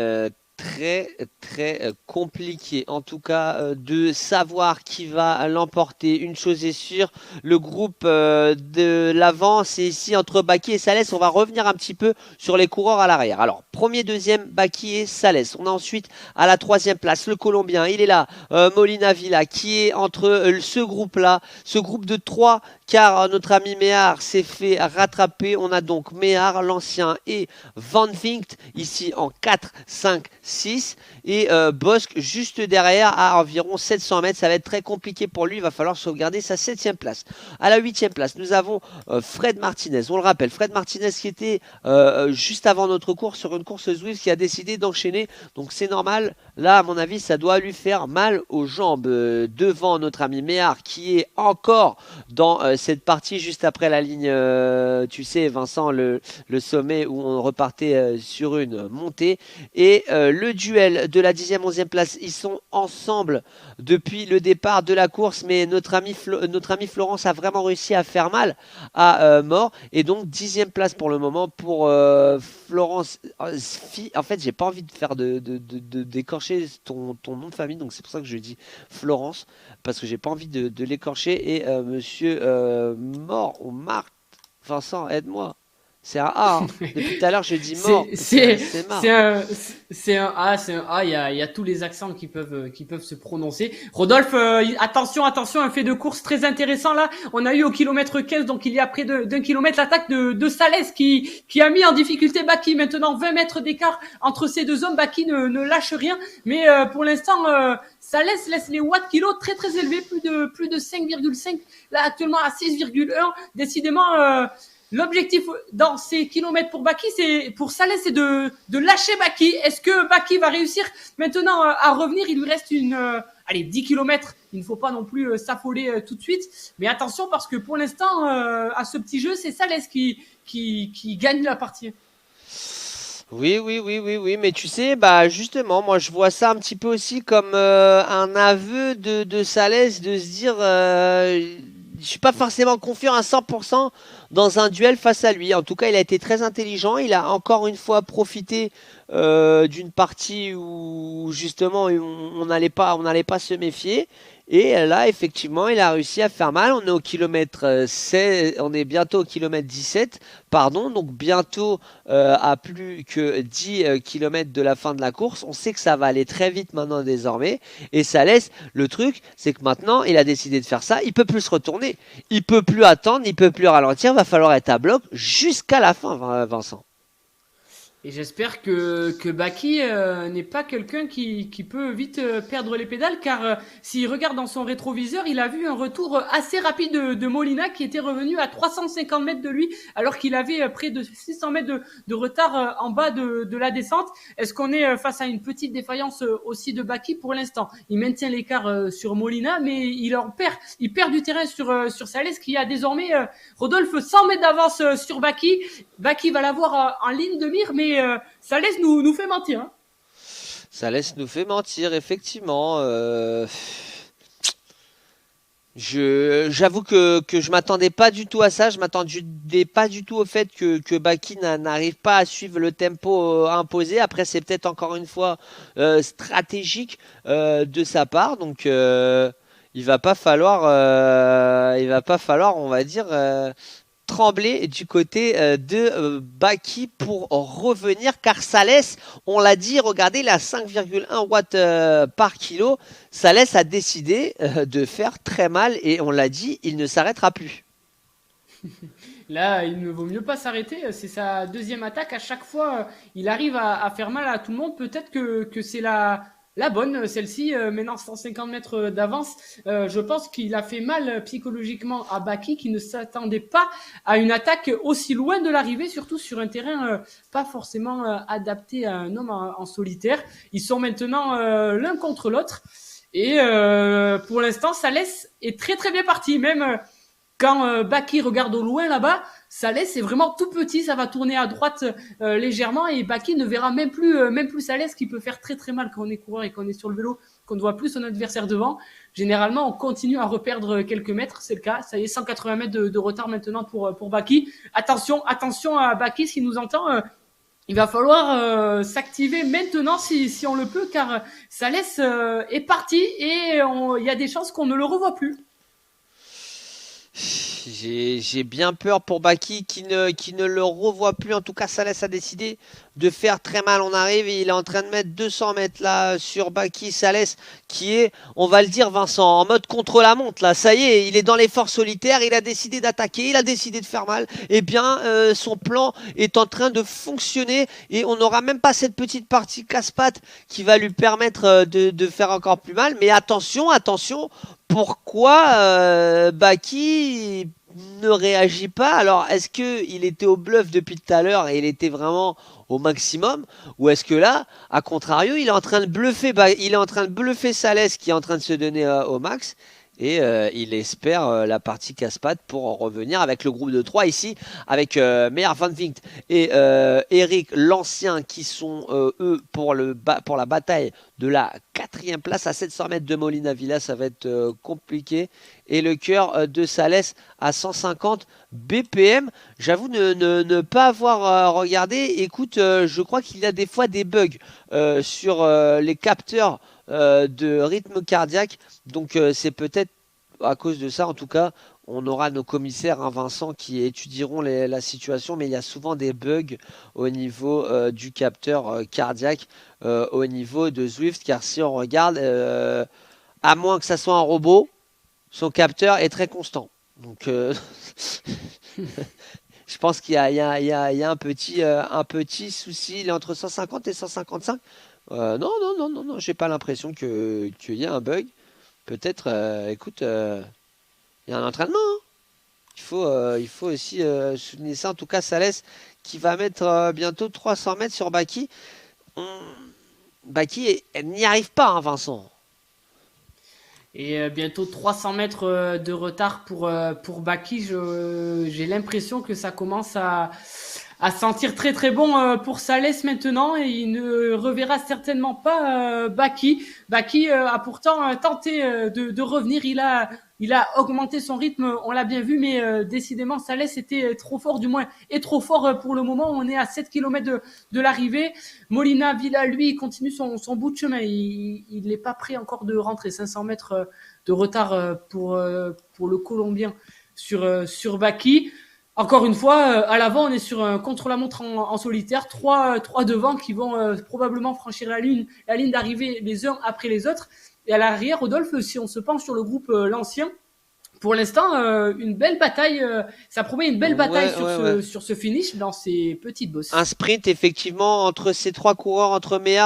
très très compliqué en tout cas de savoir qui va l'emporter. Une chose est sûre, le groupe de l'avant c'est ici entre Baki et Salès. On va revenir un petit peu sur les coureurs à l'arrière. Alors premier, deuxième, Baki et Salès. On a ensuite à la troisième place le Colombien, il est là, Molina Villa, qui est entre ce groupe là, ce groupe de trois, car notre ami Méhar s'est fait rattraper. On a donc Méhar, l'ancien, et Van Vinkt ici en 4, 5, 6 et Bosque juste derrière à environ 700 mètres. Ça va être très compliqué pour lui, il va falloir sauvegarder sa 7ème place. À la 8ème place, nous avons Fred Martinez. On le rappelle, Fred Martinez qui était juste avant notre course sur une course Zwift, qui a décidé d'enchaîner. Donc c'est normal, là à mon avis ça doit lui faire mal aux jambes. Devant notre ami Méhar qui est encore dans cette partie juste après la ligne, tu sais Vincent, le sommet où on repartait sur une montée. Et le duel de la 10e, 11e place, ils sont ensemble depuis le départ de la course, mais notre ami Florence a vraiment réussi à faire mal à Mort. Et donc 10e place pour le moment pour Florence. En fait, j'ai pas envie de faire d'écorcher ton nom de famille, donc c'est pour ça que je dis Florence, parce que j'ai pas envie de l'écorcher. Et monsieur Mort ou Marc, Vincent, aide-moi. C'est un A. Hein. Depuis tout à l'heure, je dis mort. C'est un A, c'est un A. Il y a tous les accents qui peuvent se prononcer. Rodolphe, attention, un fait de course très intéressant là. On a eu au kilomètre 15, donc il y a près d'un kilomètre, l'attaque de Salès qui a mis en difficulté Baki. Maintenant 20 mètres d'écart entre ces deux hommes. Baki ne lâche rien, mais pour l'instant Salès laisse les watts kilos très très élevés, plus de 5,5 là actuellement à 6,1. Décidément. L'objectif dans ces kilomètres pour Baki, pour Salès, c'est de lâcher Baki. Est-ce que Baki va réussir maintenant à revenir? Il lui reste 10 kilomètres. Il ne faut pas non plus s'affoler tout de suite. Mais attention parce que pour l'instant, à ce petit jeu, c'est Salès qui gagne la partie. Oui, mais tu sais, bah justement, moi je vois ça un petit peu aussi comme un aveu de Salès de se dire, je suis pas forcément confiant à 100% dans un duel face à lui. En tout cas, il a été très intelligent. Il a encore une fois profité d'une partie où justement on n'allait pas se méfier. Et là, effectivement, il a réussi à faire mal. On est au kilomètre 16, on est bientôt au kilomètre 17, pardon, donc bientôt à plus que 10 kilomètres de la fin de la course. On sait que ça va aller très vite maintenant désormais. Et ça laisse, le truc, c'est que maintenant, il a décidé de faire ça. Il peut plus se retourner, il peut plus attendre, il peut plus ralentir. Va falloir être à bloc jusqu'à la fin, Vincent. Et j'espère que Baki n'est pas quelqu'un qui peut vite perdre les pédales, car s'il regarde dans son rétroviseur, il a vu un retour assez rapide de Molina qui était revenu à 350 mètres de lui, alors qu'il avait près de 600 mètres de retard en bas de la descente. Est-ce qu'on est face à une petite défaillance aussi de Baki pour l'instant? Il maintient l'écart sur Molina, mais il perd du terrain sur Salès, qui a désormais, Rodolphe, 100 mètres d'avance sur Baki. Baki va l'avoir en ligne de mire, mais Salès nous fait mentir. Hein. Ça laisse nous fait mentir, effectivement. J'avoue que je m'attendais pas du tout à ça. Je m'attendais pas du tout au fait que Baki n'arrive pas à suivre le tempo imposé. Après, c'est peut-être encore une fois stratégique de sa part. Donc, il va pas falloir, on va dire, trembler du côté de Baki pour revenir, car Salès, on l'a dit, regardez, il a 5,1 watts par kilo. Salès a décidé de faire très mal et on l'a dit, il ne s'arrêtera plus. Là, il ne vaut mieux pas s'arrêter. C'est sa deuxième attaque. À chaque fois, il arrive à faire mal à tout le monde. Peut-être que c'est la bonne, celle-ci, maintenant 150 mètres d'avance. Je pense qu'il a fait mal psychologiquement à Baki, qui ne s'attendait pas à une attaque aussi loin de l'arrivée, surtout sur un terrain pas forcément adapté à un homme en solitaire. Ils sont maintenant l'un contre l'autre. Et pour l'instant, Salès est très très bien parti. Même quand Baki regarde au loin là-bas, Salès est vraiment tout petit, ça va tourner à droite légèrement et Baki ne verra même plus Salès, qui peut faire très très mal quand on est coureur et qu'on est sur le vélo, qu'on ne voit plus son adversaire devant. Généralement, on continue à reperdre quelques mètres, c'est le cas. Ça y est, 180 mètres de retard maintenant pour Baki. Attention à Baki, s'il nous entend. Il va falloir s'activer maintenant si on le peut, car Salès est parti et il y a des chances qu'on ne le revoie plus. J'ai bien peur pour Baki qui ne le revoit plus. En tout cas, Salès a décidé de faire très mal. On arrive et il est en train de mettre 200 mètres là sur Baki. Salès qui est, on va le dire Vincent, en mode contre-la-montre là. Ça y est, il est dans l'effort solitaire. Il a décidé d'attaquer, il a décidé de faire mal. Eh bien, son plan est en train de fonctionner et on n'aura même pas cette petite partie casse-patte qui va lui permettre de faire encore plus mal. Mais attention, attention. Pourquoi Baki ne réagit pas? Alors, est-ce qu'il était au bluff depuis tout à l'heure et il était vraiment au maximum? Ou est-ce que là, à contrario, il est en train de bluffer, il est en train de bluffer Salès qui est en train de se donner au max? Et il espère la partie casse-pattes pour en revenir avec le groupe de 3 ici, avec Meyer Van Vinkt et Eric l'ancien qui sont eux pour la bataille de la 4e place à 700 mètres de Molina Villa. Ça va être compliqué. Et le cœur de Salès à 150 BPM. J'avoue ne pas avoir regardé. Écoute, je crois qu'il y a des fois des bugs sur les capteurs de rythme cardiaque. Donc c'est peut-être à cause de ça. En tout cas, on aura nos commissaires, hein, Vincent, qui étudieront la situation, mais il y a souvent des bugs au niveau du capteur cardiaque, au niveau de Zwift, car si on regarde, à moins que ça soit un robot, son capteur est très constant. Donc je pense qu'il y a un petit souci. Il est entre 150 et 155. Non, j'ai pas l'impression qu'il y ait un bug. Peut-être, écoute, il y a un entraînement, hein. Il faut aussi souligner ça. En tout cas, Salès qui va mettre bientôt 300 mètres sur Baki. Baki, elle n'y arrive pas, hein, Vincent. Et bientôt 300 mètres de retard pour Baki. J'ai l'impression que ça commence à sentir très très bon pour Salès maintenant, et il ne reverra certainement pas Baki. Baki a pourtant tenté de revenir. Il a augmenté son rythme, on l'a bien vu, mais décidément Salès était trop fort, du moins est trop fort pour le moment. On est à 7 km de l'arrivée. Molina Villa, lui, continue son bout de chemin. Il n'est pas prêt encore de rentrer. 500 mètres de retard pour le Colombien sur Baki. Encore une fois, à l'avant, on est sur un contre-la-montre en solitaire. Trois devant qui vont probablement franchir la ligne d'arrivée les uns après les autres. Et à l'arrière, Rodolphe, si on se penche sur le groupe l'ancien, pour l'instant, une belle bataille. Ça promet une belle bataille sur ce finish dans ces petites bosses. Un sprint effectivement entre ces trois coureurs, entre Meyer,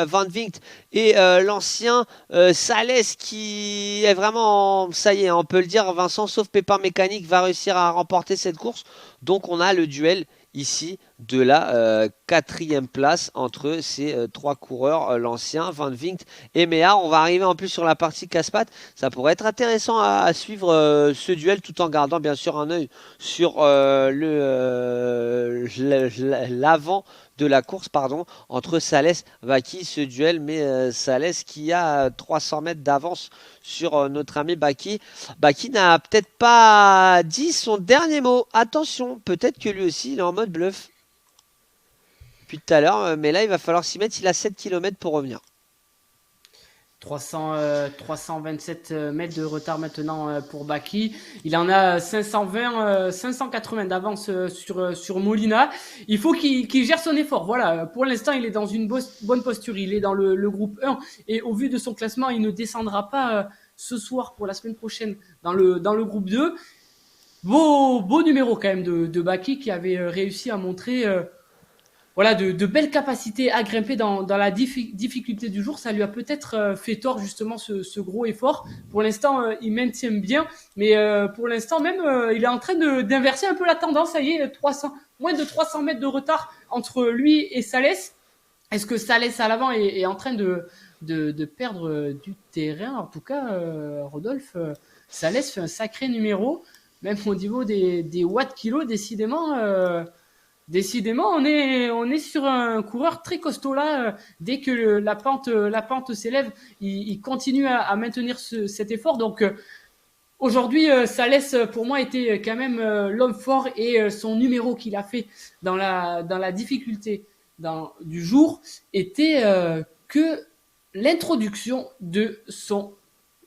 Van Vinkt et l'ancien Salès, qui est vraiment, ça y est, on peut le dire, Vincent, sauf pépin mécanique, va réussir à remporter cette course. Donc on a le duel ici de la quatrième place entre ces trois coureurs, l'ancien, Van Vinkt et Méhard. On va arriver en plus sur la partie casse-pattes. Ça pourrait être intéressant à suivre ce duel tout en gardant bien sûr un œil sur l'avant de la course, pardon, entre Salès et Baki, ce duel, mais Salès qui a 300 mètres d'avance sur notre ami Baki. Baki n'a peut-être pas dit son dernier mot. Attention, peut-être que lui aussi il est en mode bluff depuis tout à l'heure, mais là il va falloir s'y mettre. Il a 7 km pour revenir. 327 mètres de retard maintenant pour Baki. Il en a 580 d'avance sur Molina. Il faut qu'il gère son effort. Voilà, pour l'instant, il est dans une bonne posture. Il est dans le groupe 1 et au vu de son classement, il ne descendra pas ce soir pour la semaine prochaine dans le groupe 2. Beau numéro quand même de Baki qui avait réussi à montrer voilà, de belles capacités à grimper dans la difficulté du jour. Ça lui a peut-être fait tort justement ce gros effort. Pour l'instant, il maintient bien, mais pour l'instant même, il est en train d'inverser un peu la tendance. Ça y est, moins de 300 mètres de retard entre lui et Salès. Est-ce que Salès à l'avant est en train de perdre du terrain? En tout cas, Rodolphe, Salès fait un sacré numéro, même au niveau des watts kilos, décidément. Décidément, on est sur un coureur très costaud là. Dès que la pente s'élève, il continue à maintenir cet effort. Donc aujourd'hui, Salès pour moi était quand même l'homme fort et son numéro qu'il a fait dans la difficulté du jour était que l'introduction de son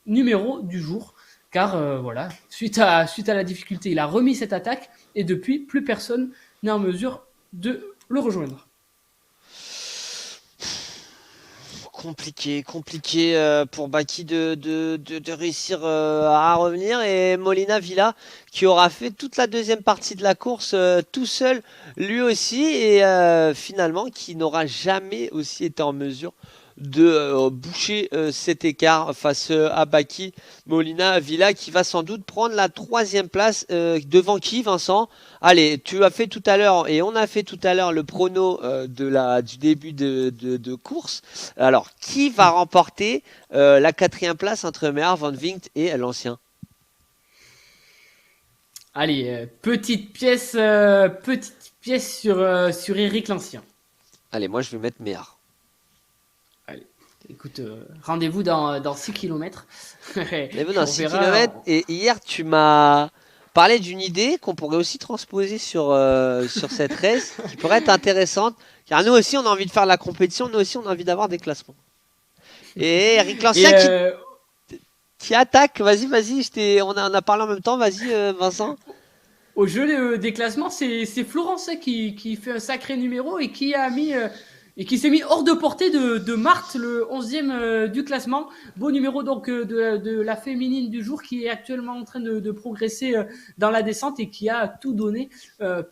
numéro du jour. Car voilà, suite à la difficulté, il a remis cette attaque et depuis, plus personne n'est en mesure de le rejoindre. Compliqué pour Baki de réussir à revenir, et Molina Villa qui aura fait toute la deuxième partie de la course tout seul lui aussi, et finalement qui n'aura jamais aussi été en mesure de boucher cet écart face à Baki. Molina Villa qui va sans doute prendre la troisième place devant qui, Vincent? Allez, tu as fait tout à l'heure et on a fait tout à l'heure le prono du début de course. Alors, qui va remporter la quatrième place entre Méhard, Van Vinkt et l'ancien? Allez, petite pièce sur Eric l'ancien. Allez, moi je vais mettre Méhard. Allez, écoute, rendez-vous dans 6 km. Rendez-vous dans 6 km. Et hier, tu m'as parlé d'une idée qu'on pourrait aussi transposer sur cette race, qui pourrait être intéressante. Car nous aussi, on a envie de faire la compétition, nous aussi, on a envie d'avoir des classements. Et Eric l'ancien qui attaque. Vas-y, on a parlé en même temps. Vas-y, Vincent. Au jeu des classements, c'est Florence qui fait un sacré numéro et qui a mis et qui s'est mis hors de portée de Marthe, le 11e du classement. Beau numéro donc de la féminine du jour qui est actuellement en train de progresser dans la descente et qui a tout donné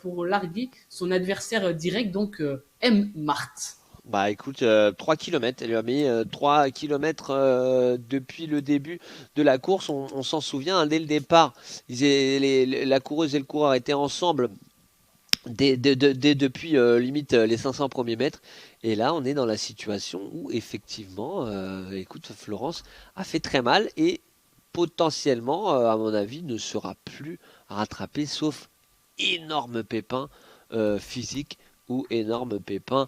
pour larguer son adversaire direct, donc M. Marthe. Bah écoute, 3 km, elle lui a mis 3 km depuis le début de la course, on s'en souvient, hein, dès le départ, la coureuse et le coureur étaient ensemble depuis limite les 500 premiers mètres, et là on est dans la situation où effectivement, écoute, Florence a fait très mal et potentiellement, à mon avis, ne sera plus rattrapée sauf énorme pépin physique ou énorme pépin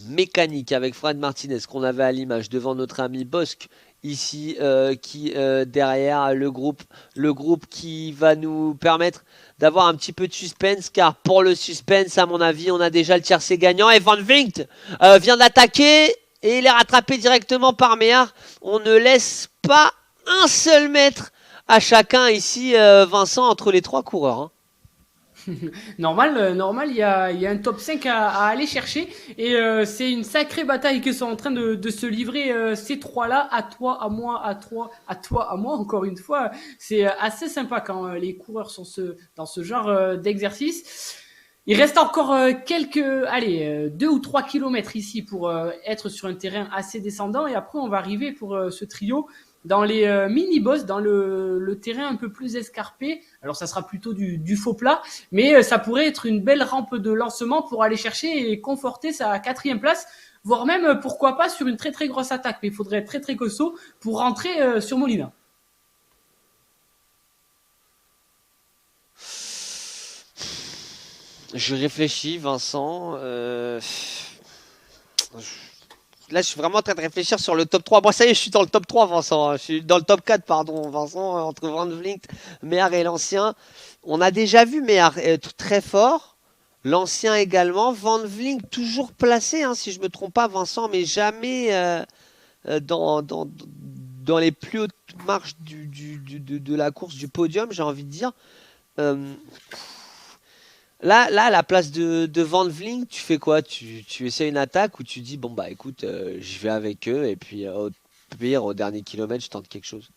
mécanique, avec Fred Martinez qu'on avait à l'image devant notre ami Bosque ici qui derrière le groupe qui va nous permettre d'avoir un petit peu de suspense, car pour le suspense à mon avis on a déjà le tiercé gagnant, et Van Vinkt vient d'attaquer et il est rattrapé directement par Méhard. On ne laisse pas un seul mètre à chacun ici, Vincent, entre les trois coureurs, hein. Normal, il y a un top 5 à aller chercher et c'est une sacrée bataille que sont en train de se livrer ces trois-là, à toi, à moi, à toi, à moi, encore une fois. C'est assez sympa quand les coureurs sont dans ce genre d'exercice. Il reste encore 2 ou 3 kilomètres ici pour être sur un terrain assez descendant, et après on va arriver pour ce trio dans les mini-boss, dans le terrain un peu plus escarpé. Alors ça sera plutôt du faux plat, mais ça pourrait être une belle rampe de lancement pour aller chercher et conforter sa 4e place, voire même pourquoi pas sur une très très grosse attaque. Mais il faudrait être très très costaud pour rentrer sur Molina. Je réfléchis, Vincent. Là, je suis vraiment en train de réfléchir sur le top 3. Bon, ça y est, je suis dans le top 3, Vincent. Je suis dans le top 4, pardon, Vincent, entre Van Vliet, Méhar et l'ancien. On a déjà vu Méhar très fort. L'ancien également. Van Vliet toujours placé, hein, si je me trompe pas, Vincent, mais jamais dans les plus hautes marches de la course du podium, j'ai envie de dire. Euh, Là, à la place de Van Vliet, tu fais quoi? Tu essaies une attaque ou tu dis, bon, bah écoute, je vais avec eux et puis au pire, au dernier kilomètre, je tente quelque chose.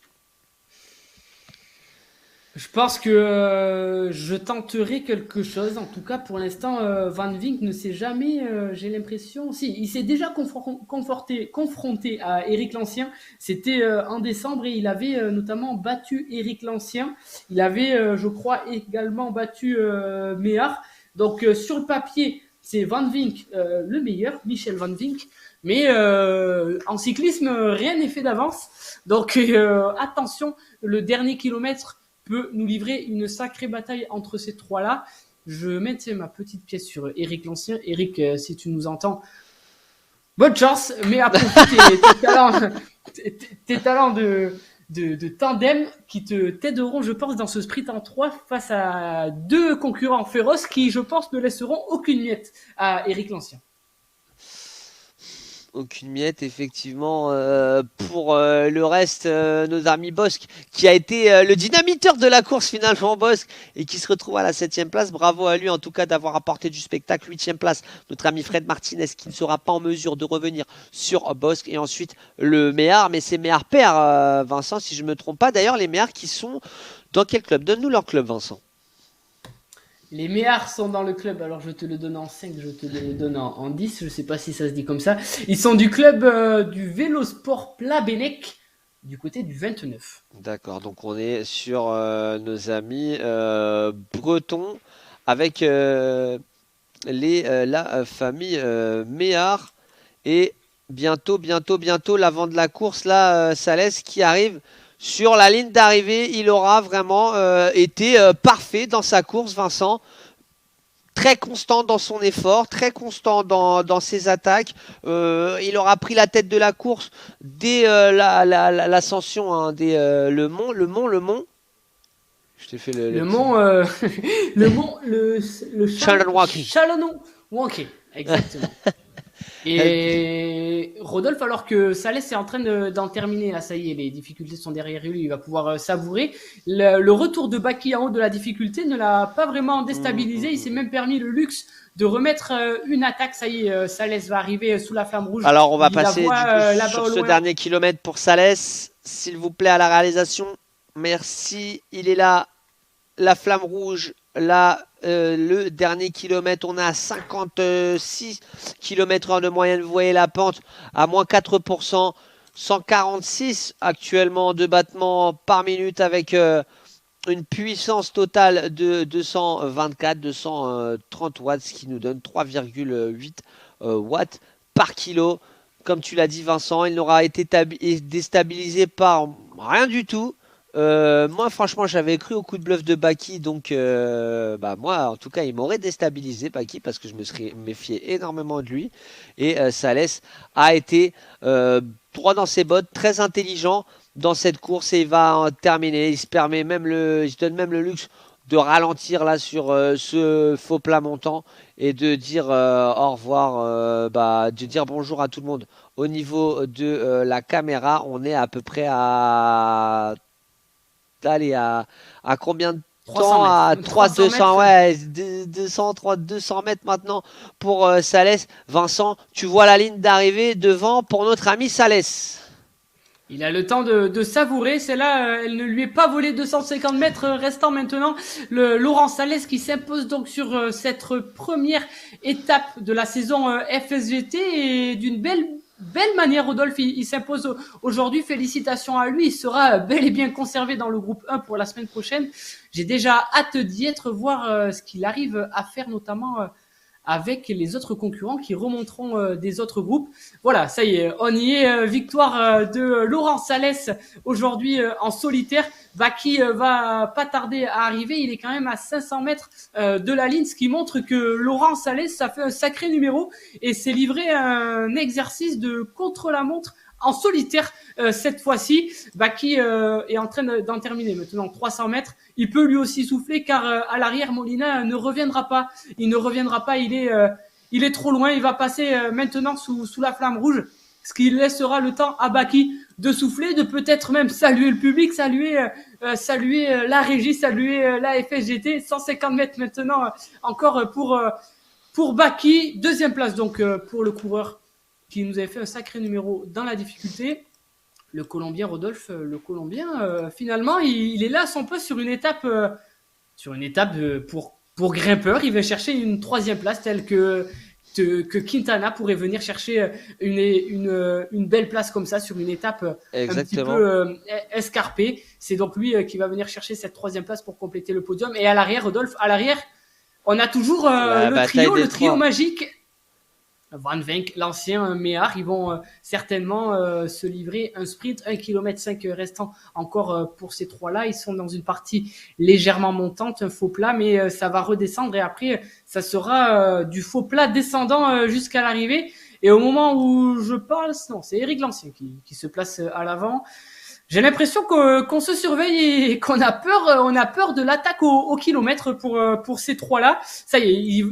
Je pense que je tenterai quelque chose. En tout cas, pour l'instant, Van Vink ne s'est jamais, j'ai l'impression, si, il s'est déjà confronté à Eric l'Ancien. C'était en décembre et il avait notamment battu Eric l'Ancien. Il avait, je crois, également battu Méhar. Donc, sur le papier, c'est Van Vink le meilleur, Michel Van Vink. Mais en cyclisme, rien n'est fait d'avance. Donc, attention, le dernier kilomètre peut nous livrer une sacrée bataille entre ces trois-là. Je mettais ma petite pièce sur Eric l'Ancien. Eric, si tu nous entends, bonne chance, mais à profiter tes talents de tandem qui t'aideront, je pense, dans ce sprint en 3 face à 2 concurrents féroces qui, je pense, ne laisseront aucune miette à Eric l'Ancien. Aucune miette, effectivement. Pour le reste, nos amis Bosque, qui a été le dynamiteur de la course finalement, Bosque, et qui se retrouve à la 7e place. Bravo à lui, en tout cas, d'avoir apporté du spectacle. 8e place, notre ami Fred Martinez, qui ne sera pas en mesure de revenir sur Bosque. Et ensuite, le Méhar, mais c'est Méhar père, Vincent, si je ne me trompe pas. D'ailleurs, les Méhar qui sont dans quel club? Donne-nous leur club, Vincent. Les Méhars sont dans le club, alors je te le donne en 5, je te le donne en 10, je sais pas si ça se dit comme ça. Ils sont du club du Vélosport Plabennec, du côté du 29. D'accord, donc on est sur nos amis bretons avec la famille Méhard et bientôt l'avant de la course là, Salès qui arrive sur la ligne d'arrivée. Il aura vraiment été parfait dans sa course, Vincent. Très constant dans son effort, très constant dans ses attaques. Il aura pris la tête de la course dès l'ascension, hein, dès le mont. Je t'ai fait le mont, le Chalonouanké, exactement. Et Rodolphe, alors que Salès est en train d'en terminer, là, ça y est, les difficultés sont derrière lui, il va pouvoir savourer. Le retour de Baki en haut de la difficulté ne l'a pas vraiment déstabilisé, il s'est même permis le luxe de remettre une attaque. Ça y est, Salès va arriver sous la flamme rouge. Alors on va passer du coup, sur ce dernier kilomètre pour Salès, s'il vous plaît, à la réalisation. Merci, il est là, la flamme rouge. Là, le dernier kilomètre, on est à 56 km/h de moyenne. Vous voyez la pente à moins 4%, 146 actuellement de battements par minute avec une puissance totale de 230 watts, ce qui nous donne 3,8 watts par kilo. Comme tu l'as dit, Vincent, il n'aura été déstabilisé par rien du tout. Moi franchement j'avais cru au coup de bluff de Baki, donc moi en tout cas il m'aurait déstabilisé Baki parce que je me serais méfié énormément de lui. Et Salès a été droit dans ses bottes, très intelligent dans cette course et il va en terminer. Il se donne même le luxe de ralentir là sur ce faux plat montant et de dire au revoir, de dire bonjour à tout le monde. Au niveau de la caméra, on est à peu près à combien de temps? À 200 ouais, 200 mètres maintenant pour Salès. Vincent, tu vois la ligne d'arrivée devant pour notre ami Salès. Il a le temps de savourer. Celle-là, elle ne lui est pas volée. 250 mètres restant maintenant. Laurent Salès qui s'impose donc sur cette première étape de la saison FSVT et d'une belle belle manière, Rodolphe. Il s'impose aujourd'hui. Félicitations à lui. Il sera bel et bien conservé dans le groupe 1 pour la semaine prochaine. J'ai déjà hâte d'y être, voir ce qu'il arrive à faire, notamment avec les autres concurrents qui remonteront des autres groupes. Voilà, ça y est, on y est. Victoire de Laurent Salès aujourd'hui en solitaire. Baki va pas tarder à arriver. Il est quand même à 500 mètres de la ligne, ce qui montre que Laurent Salès, ça fait un sacré numéro et s'est livré un exercice de contre-la-montre en solitaire cette fois-ci. Baki est en train d'en terminer maintenant 300 mètres. Il peut lui aussi souffler car à l'arrière, Molina ne reviendra pas. Il ne reviendra pas, il est trop loin. Il va passer maintenant sous la flamme rouge, ce qui laissera le temps à Baki de souffler, de peut-être même saluer le public, saluer la régie, saluer la FSGT. 150 mètres maintenant encore pour Baki. Deuxième place donc pour le coureur qui nous avait fait un sacré numéro dans la difficulté. Le Colombien, Rodolphe, finalement, il est là à son poste sur une étape pour grimpeur. Il va chercher une troisième place, telle que Quintana pourrait venir chercher une belle place comme ça sur une étape Exactement. un petit peu escarpée. C'est donc lui qui va venir chercher cette troisième place pour compléter le podium. Et à l'arrière, Rodolphe, on a toujours le trio magique. Van Venck, l'ancien Méhard, ils vont certainement se livrer un sprint, 1,5 km restant encore pour ces trois-là. Ils sont dans une partie légèrement montante, un faux plat, mais ça va redescendre et après, ça sera du faux plat descendant jusqu'à l'arrivée. Et au moment où je parle, non, c'est Eric Lancien qui se place à l'avant. J'ai l'impression qu'on se surveille et qu'on a peur de l'attaque au kilomètre pour ces trois-là. Ça y est,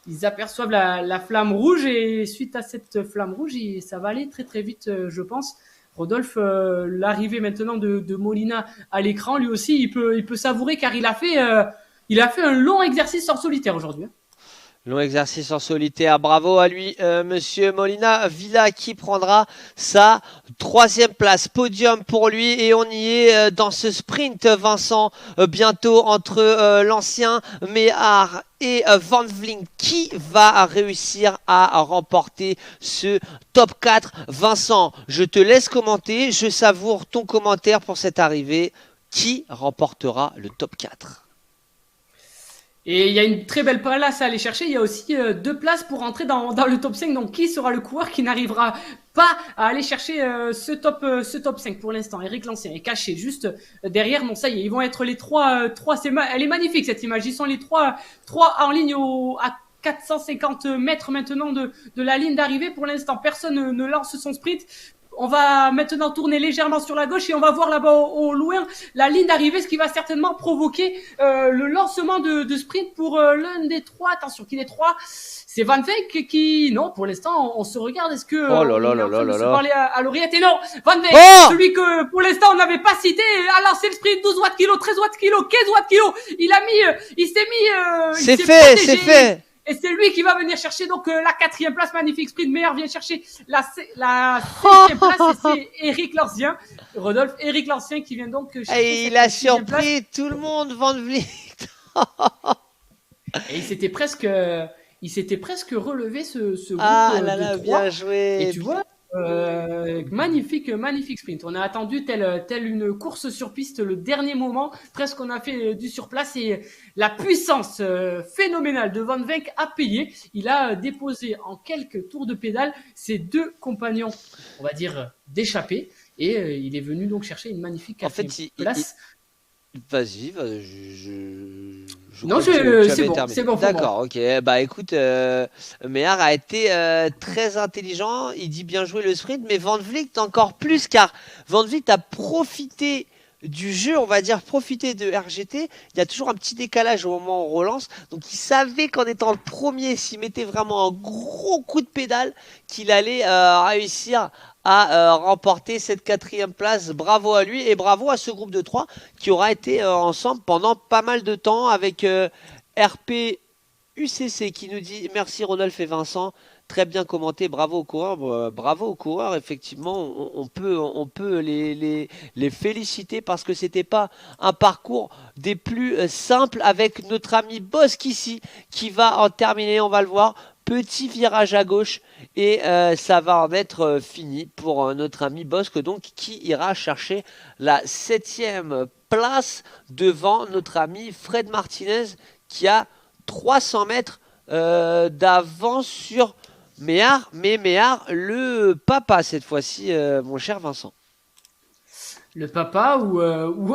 ils aperçoivent la flamme rouge et suite à cette flamme rouge, ça va aller très très vite, je pense. Rodolphe, l'arrivée maintenant de Molina à l'écran, lui aussi, il peut savourer car il a fait un long exercice en solitaire aujourd'hui. Long exercice en solitaire, bravo à lui, monsieur Molina. Villa qui prendra sa troisième place, podium pour lui, et on y est dans ce sprint, Vincent, bientôt entre l'ancien Méhard et Van Vliet. Qui va réussir à remporter ce top 4? Vincent, je te laisse commenter, je savoure ton commentaire pour cette arrivée. Qui remportera le top 4? Et il y a une très belle place à aller chercher. Il y a aussi 2 places pour entrer dans le top 5. Donc, qui sera le coureur qui n'arrivera pas à aller chercher ce top 5 pour l'instant? Eric Lancien est caché juste derrière. Bon, ça y est, ils vont être les trois. Elle est magnifique cette image. Ils sont les trois en ligne à 450 mètres maintenant de la ligne d'arrivée. Pour l'instant, personne ne lance son sprint. On va maintenant tourner légèrement sur la gauche et on va voir là-bas au loin la ligne d'arrivée, ce qui va certainement provoquer le lancement de sprint pour l'un des trois. Attention, qui des trois? C'est Van Venck qui... Non, pour l'instant, on se regarde. Est-ce que oh là là là là là là parler à l'oreillette? Et non, Van Venck, celui que pour l'instant on n'avait pas cité, a lancé le sprint. 12 watts kilo, 13 watts kilo, 15 watts kilo. Il s'est mis... c'est fait. Et c'est lui qui va venir chercher donc la 4e place, magnifique sprint. Méhard vient chercher la 5e place et c'est Eric Lancien. Rodolphe, Eric Lancien qui vient donc chercher et il a surpris place. Tout le monde, Van Vliet. Et il s'était presque relevé ce groupe de 3. Bien joué. Et tu vois, magnifique sprint. On a attendu tel une course sur piste le dernier moment. Presque on a fait du surplace et la puissance phénoménale de Van Venck a payé. Il a déposé en quelques tours de pédale ses 2 compagnons, on va dire, d'échappée. Et il est venu donc chercher une magnifique 4e place. Vas-y, non, c'est bon. D'accord, ok. Bah écoute, Méhard a été très intelligent. Il dit bien jouer le sprint, mais Van Vliet encore plus, car Van Vliet a profité du jeu, on va dire, profiter de RGT. Il y a toujours un petit décalage au moment où on relance. Donc il savait qu'en étant le premier, s'il mettait vraiment un gros coup de pédale, qu'il allait réussir à remporter cette 4e place. Bravo à lui et bravo à ce groupe de 3 qui aura été ensemble pendant pas mal de temps avec RP UCC qui nous dit merci Rodolphe et Vincent, très bien commenté, bravo aux coureurs, effectivement on peut les féliciter parce que c'était pas un parcours des plus simples avec notre ami Bosque ici qui va en terminer, on va le voir. petit virage à gauche et ça va en être fini pour notre ami Bosque donc qui ira chercher la 7e place devant notre ami Fred Martinez qui a 300 mètres d'avance sur Méhard, mais Méhard le papa cette fois-ci mon cher Vincent. Le papa ou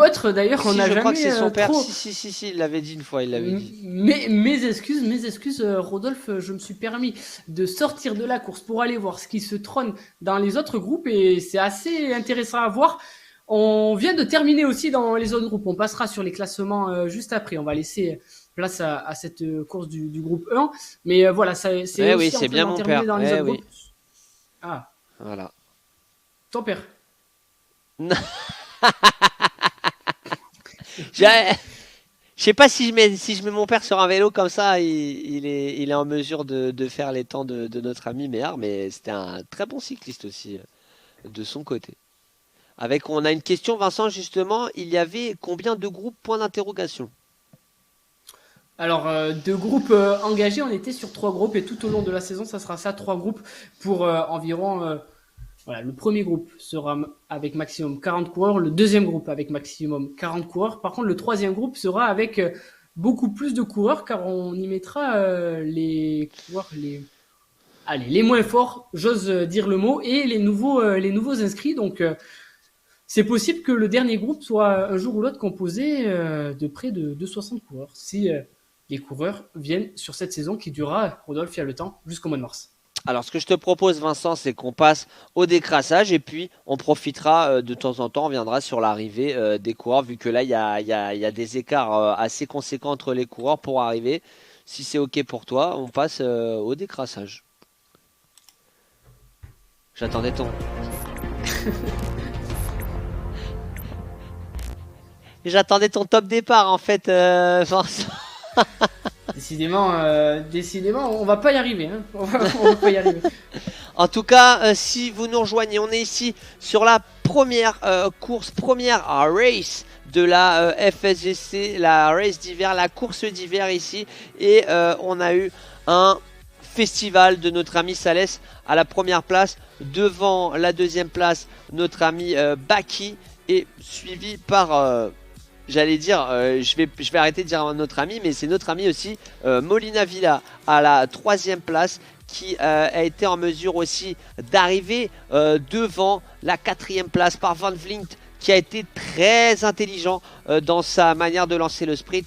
autre d'ailleurs, si, on n'a jamais je crois que c'est son père. trop... Si, il l'avait dit une fois, il l'avait dit. Mes excuses, Rodolphe, je me suis permis de sortir de la course pour aller voir ce qui se trône dans les autres groupes et c'est assez intéressant à voir. On vient de terminer aussi dans les autres groupes, on passera sur les classements juste après, on va laisser place à cette course du groupe 1, mais voilà, c'est aussi oui, c'est bien mon père. Dans les autres groupes. Ah, voilà. Ton père. Je sais pas si je mets mon père sur un vélo comme ça, il est en mesure de faire les temps de notre ami Méhard, mais c'était un très bon cycliste aussi de son côté. On a une question, Vincent, justement, il y avait combien de groupes, point d'interrogation? Alors, de groupes engagés, on était sur 3 groupes et tout au long de la saison, ça sera ça, 3 groupes pour environ... Voilà, le premier groupe sera avec maximum 40 coureurs, le deuxième groupe avec maximum 40 coureurs. Par contre, le troisième groupe sera avec beaucoup plus de coureurs car on y mettra les coureurs les moins forts, j'ose dire le mot, et les nouveaux inscrits. Donc, c'est possible que le dernier groupe soit un jour ou l'autre composé de près de 60 coureurs si les coureurs viennent sur cette saison qui durera, Rodolphe, il y a le temps, jusqu'au mois de mars. Alors, ce que je te propose, Vincent, c'est qu'on passe au décrassage et puis on profitera de temps en temps, on viendra sur l'arrivée des coureurs, vu que là, il y a des écarts assez conséquents entre les coureurs pour arriver. Si c'est OK pour toi, on passe au décrassage. J'attendais ton... J'attendais ton top départ, en fait, Vincent. Décidément, on va pas y arriver. Hein. On va pas y arriver. En tout cas, si vous nous rejoignez, on est ici sur la première première race de la FSGC, la race d'hiver, la course d'hiver ici. Et on a eu un festival de notre ami Salès à la première place. Devant la deuxième place, notre ami Baki et suivi par... J'allais dire, je vais arrêter de dire notre ami, mais c'est notre ami aussi, Molina Villa, à la troisième place, qui a été en mesure aussi d'arriver devant la quatrième place par Van Vliet, qui a été très intelligent dans sa manière de lancer le sprint.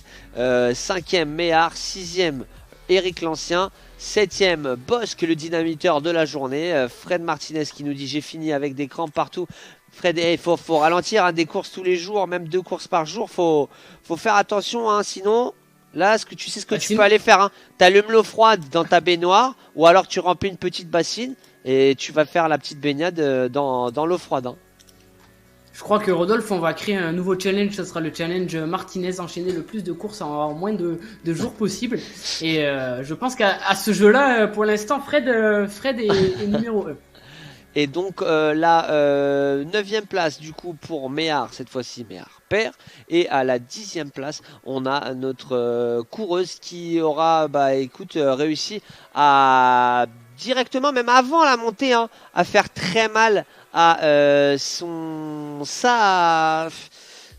Cinquième, Méhard, sixième, Eric Lancien, septième, Bosque, le dynamiteur de la journée. Fred Martinez qui nous dit « J'ai fini avec des crampes partout ». Fred, il faut ralentir hein, des courses tous les jours, même 2 courses par jour. Faut faire attention, hein, sinon, là, tu sais ce que tu peux aller faire. Hein. Tu allumes l'eau froide dans ta baignoire, ou alors tu remplis une petite bassine et tu vas faire la petite baignade dans l'eau froide. Hein. Je crois que Rodolphe, on va créer un nouveau challenge. Ce sera le challenge Martinez, enchaîner le plus de courses en moins de jours possible. Et je pense qu'à ce jeu-là, pour l'instant, Fred est numéro 1. Et donc la 9e place du coup pour Méhard, cette fois-ci Méhard père. Et à la 10e place, on a notre coureuse qui aura réussi à directement, même avant la montée, hein, à faire très mal à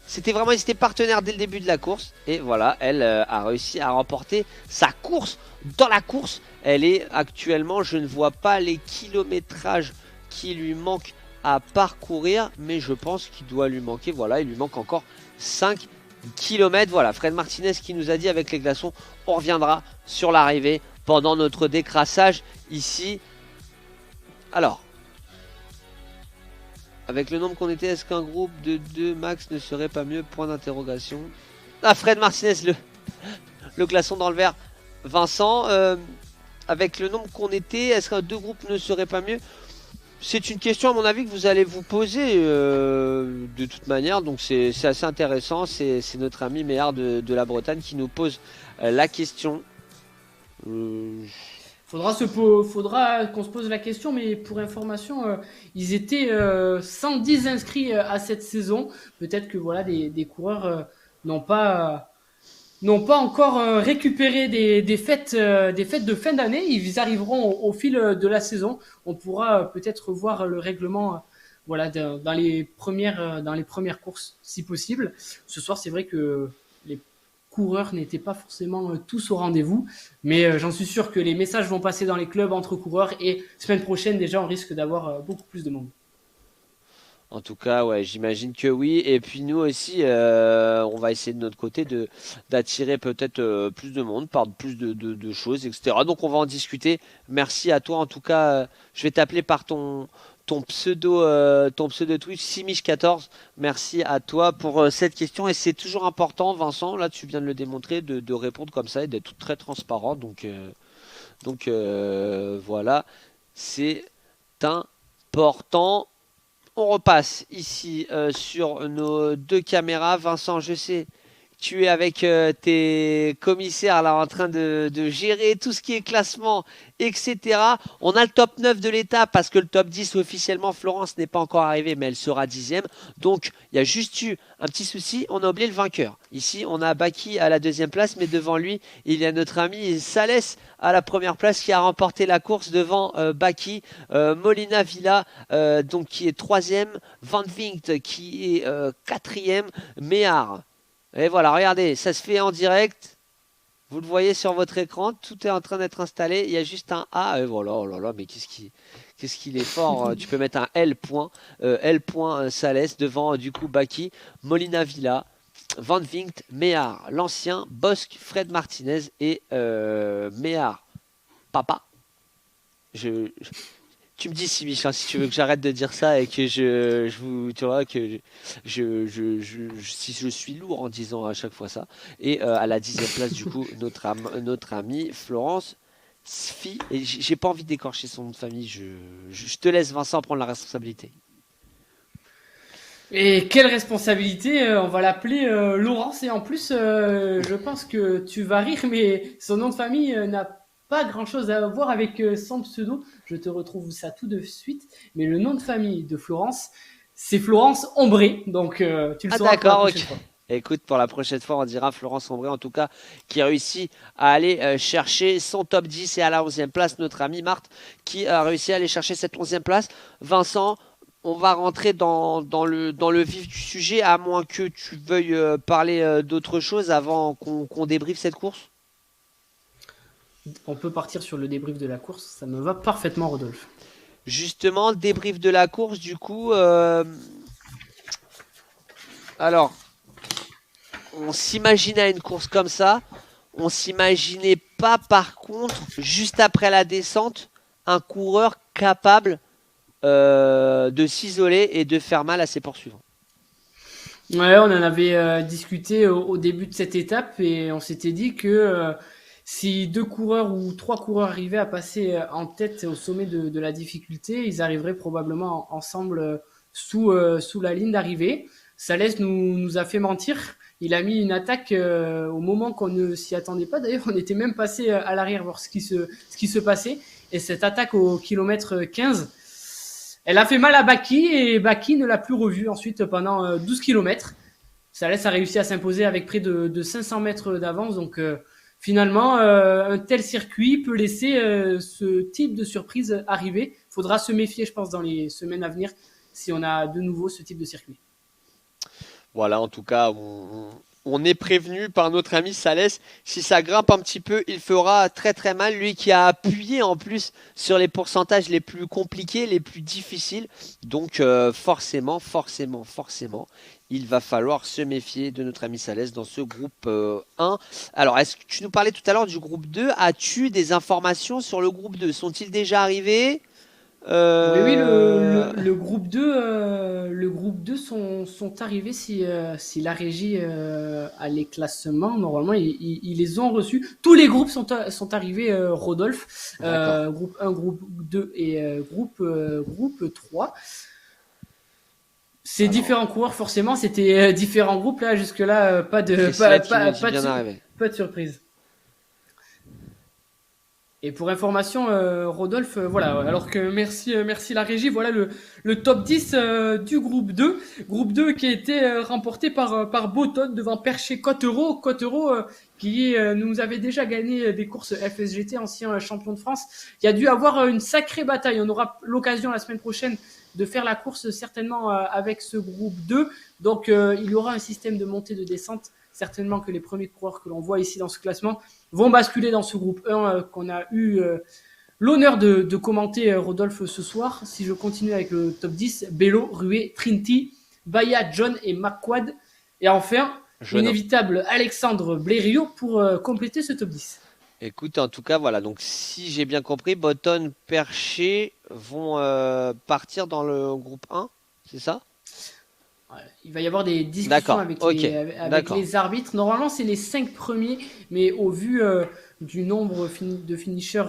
C'était vraiment, ils étaient partenaires dès le début de la course. Et voilà, elle a réussi à remporter sa course. Dans la course, elle est actuellement, je ne vois pas les kilométrages qui lui manque à parcourir, mais je pense qu'il doit lui manquer, voilà, il lui manque encore 5 km. Voilà, Fred Martinez qui nous a dit avec les glaçons, on reviendra sur l'arrivée pendant notre décrassage ici. Alors, avec le nombre qu'on était, est-ce qu'un groupe de 2 max ne serait pas mieux? Point d'interrogation. Ah, Fred Martinez, le glaçon dans le verre. Vincent, avec le nombre qu'on était, est-ce qu'un 2 groupes ne serait pas mieux? C'est une question à mon avis que vous allez vous poser de toute manière, donc c'est assez intéressant. C'est notre ami Méhard de la Bretagne qui nous pose la question. Faudra qu'on se pose la question, mais pour information, ils étaient 110 inscrits à cette saison. Peut-être que voilà, des coureurs n'ont pas n'ont pas encore récupéré des fêtes de fin d'année. Ils arriveront au fil de la saison. On pourra peut-être voir le règlement voilà, dans les premières courses, si possible. Ce soir, c'est vrai que les coureurs n'étaient pas forcément tous au rendez-vous, mais j'en suis sûr que les messages vont passer dans les clubs entre coureurs et semaine prochaine, déjà, on risque d'avoir beaucoup plus de monde. En tout cas, ouais, j'imagine que oui. Et puis nous aussi, on va essayer de notre côté de d'attirer peut-être plus de monde par plus de choses, etc. Donc on va en discuter. Merci à toi. En tout cas, je vais t'appeler par ton pseudo Twitch Simish14. Merci à toi pour cette question. Et c'est toujours important, Vincent. Là, tu viens de le démontrer, de répondre comme ça et d'être très transparent. Donc voilà, c'est important. On repasse ici sur nos deux caméras. Vincent, je sais, tu es avec tes commissaires là en train de gérer tout ce qui est classement, etc. On a le top 9 de l'étape parce que le top 10 officiellement, Florence n'est pas encore arrivée, mais elle sera 10e. Donc il y a juste eu un petit souci, on a oublié le vainqueur. Ici, on a Baki à la deuxième place, mais devant lui, il y a notre ami Salès à la première place qui a remporté la course devant Baki, Molina Villa donc qui est troisième, Van Vinkt qui est quatrième, Méhar. Et voilà, regardez, ça se fait en direct. Vous le voyez sur votre écran, tout est en train d'être installé. Il y a juste un A. Et voilà, oh là là, mais qu'est-ce qu'il est fort. Tu peux mettre un L point, Salès devant du coup Baki, Molina Villa, Van Vinkt, Méhar, l'ancien, Bosque, Fred Martinez et Méhar, papa. Tu me dis si Michel, si tu veux que j'arrête de dire ça et que tu vois que si je suis lourd en disant à chaque fois ça. Et à la 10e place du coup notre amie Florence Sfi. Et j'ai pas envie d'écorcher son nom de famille. Je te laisse Vincent prendre la responsabilité. Et quelle responsabilité, on va l'appeler Laurence. Et en plus, je pense que tu vas rire, mais son nom de famille n'a pas grand-chose à voir avec son pseudo. Je te retrouve ça tout de suite. Mais le nom de famille de Florence, c'est Florence Ombré. Donc, tu le Ah sauras pour la d'accord, prochaine ok. fois. Écoute, pour la prochaine fois, on dira Florence Ombré, en tout cas, qui a réussi à aller chercher son top 10 et à la 11e place, notre amie Marthe, qui a réussi à aller chercher cette 11e place. Vincent, on va rentrer dans le vif du sujet, à moins que tu veuilles parler d'autre chose avant qu'on débriefe cette course. On peut partir sur le débrief de la course. Ça me va parfaitement, Rodolphe. Justement, débrief de la course, du coup. Alors, on s'imaginait une course comme ça. On s'imaginait pas, par contre, juste après la descente, un coureur capable de s'isoler et de faire mal à ses poursuivants. Ouais, on en avait discuté au début de cette étape et on s'était dit que si 2 coureurs ou 3 coureurs arrivaient à passer en tête au sommet de la difficulté, ils arriveraient probablement ensemble sous la ligne d'arrivée. Salès nous a fait mentir. Il a mis une attaque au moment qu'on ne s'y attendait pas. D'ailleurs, on était même passé à l'arrière voir ce qui se passait. Et cette attaque au kilomètre 15, elle a fait mal à Baki et Baki ne l'a plus revu ensuite pendant 12 km. Salès a réussi à s'imposer avec près de 500 mètres d'avance. Donc finalement, un tel circuit peut laisser ce type de surprise arriver. Il faudra se méfier, je pense, dans les semaines à venir si on a de nouveau ce type de circuit. Voilà, en tout cas, on est prévenu par notre ami Salès. Si ça grimpe un petit peu, il fera très très mal. Lui qui a appuyé en plus sur les pourcentages les plus compliqués, les plus difficiles. Donc forcément, il va falloir se méfier de notre ami Salès dans ce groupe 1. Alors, est-ce que tu nous parlais tout à l'heure du groupe 2? As-tu des informations sur le groupe 2? Sont-ils déjà arrivés? Oui, Euh, le groupe 2 sont arrivés si la régie a les classements. Normalement, ils les ont reçus. Tous les groupes sont arrivés, Rodolphe. D'accord. Groupe 1, groupe 2 et groupe 3. Ces Alors, différents coureurs, forcément, c'était différents groupes. Là, jusque-là, Chrysalia qui me dit bien arrivé. pas de surprise. Et pour information, Rodolphe, voilà, alors que merci la régie, voilà le top 10 du groupe 2. Groupe 2 qui a été remporté par Botton devant Percher Cottereau. Cottereau qui nous avait déjà gagné des courses FSGT, ancien champion de France. Il a dû avoir une sacrée bataille. On aura l'occasion la semaine prochaine de faire la course certainement avec ce groupe 2. Donc il y aura un système de montée de descente. Certainement que les premiers coureurs que l'on voit ici dans ce classement vont basculer dans ce groupe 1 qu'on a eu l'honneur de commenter, Rodolphe, ce soir. Si je continue avec le top 10, Bello, Rué, Trinity, Baya, John et McQuad. Et enfin, l'inévitable Alexandre Blériot pour compléter ce top 10. Écoute, en tout cas, voilà. Donc, si j'ai bien compris, Botton, Percher vont partir dans le groupe 1, c'est ça? Il va y avoir des discussions avec les arbitres. Normalement, c'est les 5 premiers, mais au vu du nombre de finishers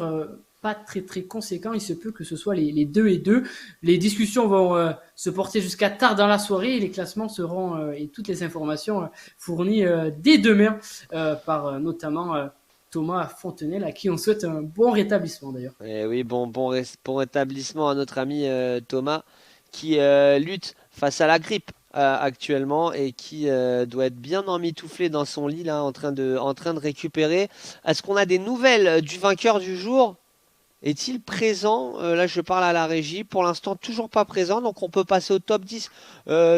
pas très très conséquent, il se peut que ce soit les 2 et 2. Les discussions vont se porter jusqu'à tard dans la soirée et les classements seront et toutes les informations fournies dès demain par notamment Thomas Fontenelle, à qui on souhaite un bon rétablissement d'ailleurs. Et oui, bon rétablissement à notre ami Thomas qui lutte face à la grippe actuellement et qui doit être bien emmitouflé dans son lit là en train de récupérer. Est-ce qu'on a des nouvelles du vainqueur du jour? Est-il présent? Là je parle à la régie, pour l'instant toujours pas présent, donc on peut passer au top 10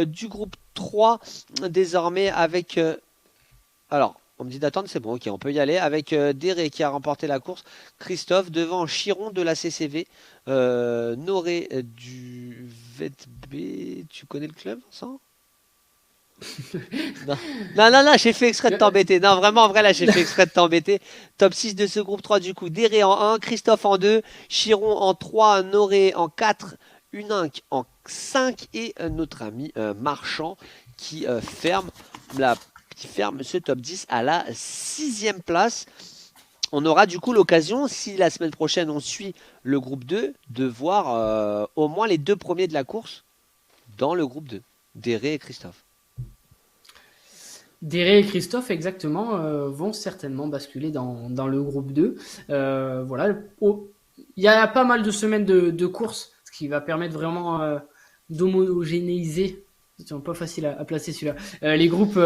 du groupe 3 désormais avec alors on me dit d'attendre, c'est bon, ok, on peut y aller. Avec Déré qui a remporté la course, Christophe devant Chiron de la CCV, Noré du VETB. Tu connais le club, Vincent? Non, j'ai fait exprès de t'embêter. Non, vraiment, en vrai, là, j'ai fait exprès de t'embêter. Top 6 de ce groupe 3, du coup, Déré en 1, Christophe en 2, Chiron en 3, Noré en 4, Uninck en 5 et notre ami Marchand qui ferme ce top 10 à la 6e place. On aura du coup l'occasion, si la semaine prochaine on suit le groupe 2, de voir au moins les 2 premiers de la course dans le groupe 2, Déré et Christophe. Déré et Christophe, exactement, vont certainement basculer dans le groupe 2. Voilà. Il y a pas mal de semaines de course, ce qui va permettre vraiment d'homogénéiser. C'est pas facile à placer celui-là. Les groupes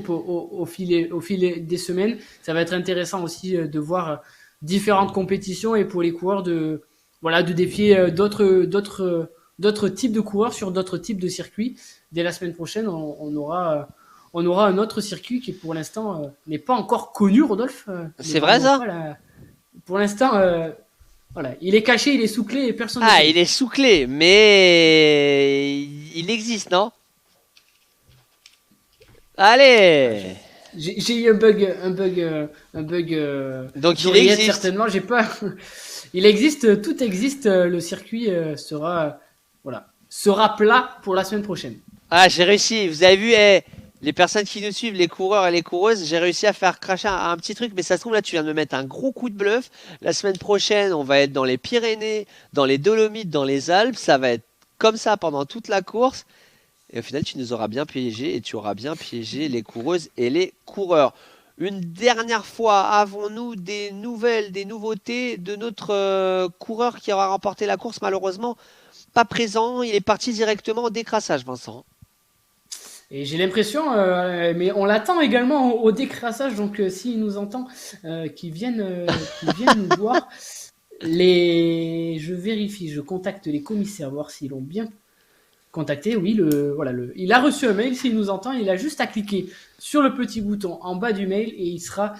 au fil des semaines, ça va être intéressant aussi de voir différentes compétitions et pour les coureurs de défier d'autres types de coureurs sur d'autres types de circuits. Dès la semaine prochaine, on aura un autre circuit qui pour l'instant n'est pas encore connu, Rodolphe. C'est vrai ça? Pour l'instant, voilà, il est caché, il est sous clé et personne. Ah, il est sous clé, mais il existe, non? Allez. J'ai eu un bug. Donc il existe. Certainement, j'ai pas. Il existe, tout existe. Le circuit sera plat pour la semaine prochaine. Ah, j'ai réussi. Vous avez vu, les personnes qui nous suivent, les coureurs et les coureuses, j'ai réussi à faire cracher un petit truc, mais ça se trouve là, tu viens de me mettre un gros coup de bluff. La semaine prochaine, on va être dans les Pyrénées, dans les Dolomites, dans les Alpes. Ça va être comme ça pendant toute la course. Et au final, tu nous auras bien piégé et tu auras bien piégé les coureuses et les coureurs. Une dernière fois, avons-nous des nouvelles, des nouveautés de notre coureur qui aura remporté la course? Malheureusement, pas présent. Il est parti directement au décrassage, Vincent. Et j'ai l'impression, mais on l'attend également au décrassage, donc s'il nous entend, qu'il vienne nous voir. Je vérifie, je contacte les commissaires, voir s'ils l'ont bien contacté. Oui, il a reçu un mail, s'il nous entend, il a juste à cliquer sur le petit bouton en bas du mail et il sera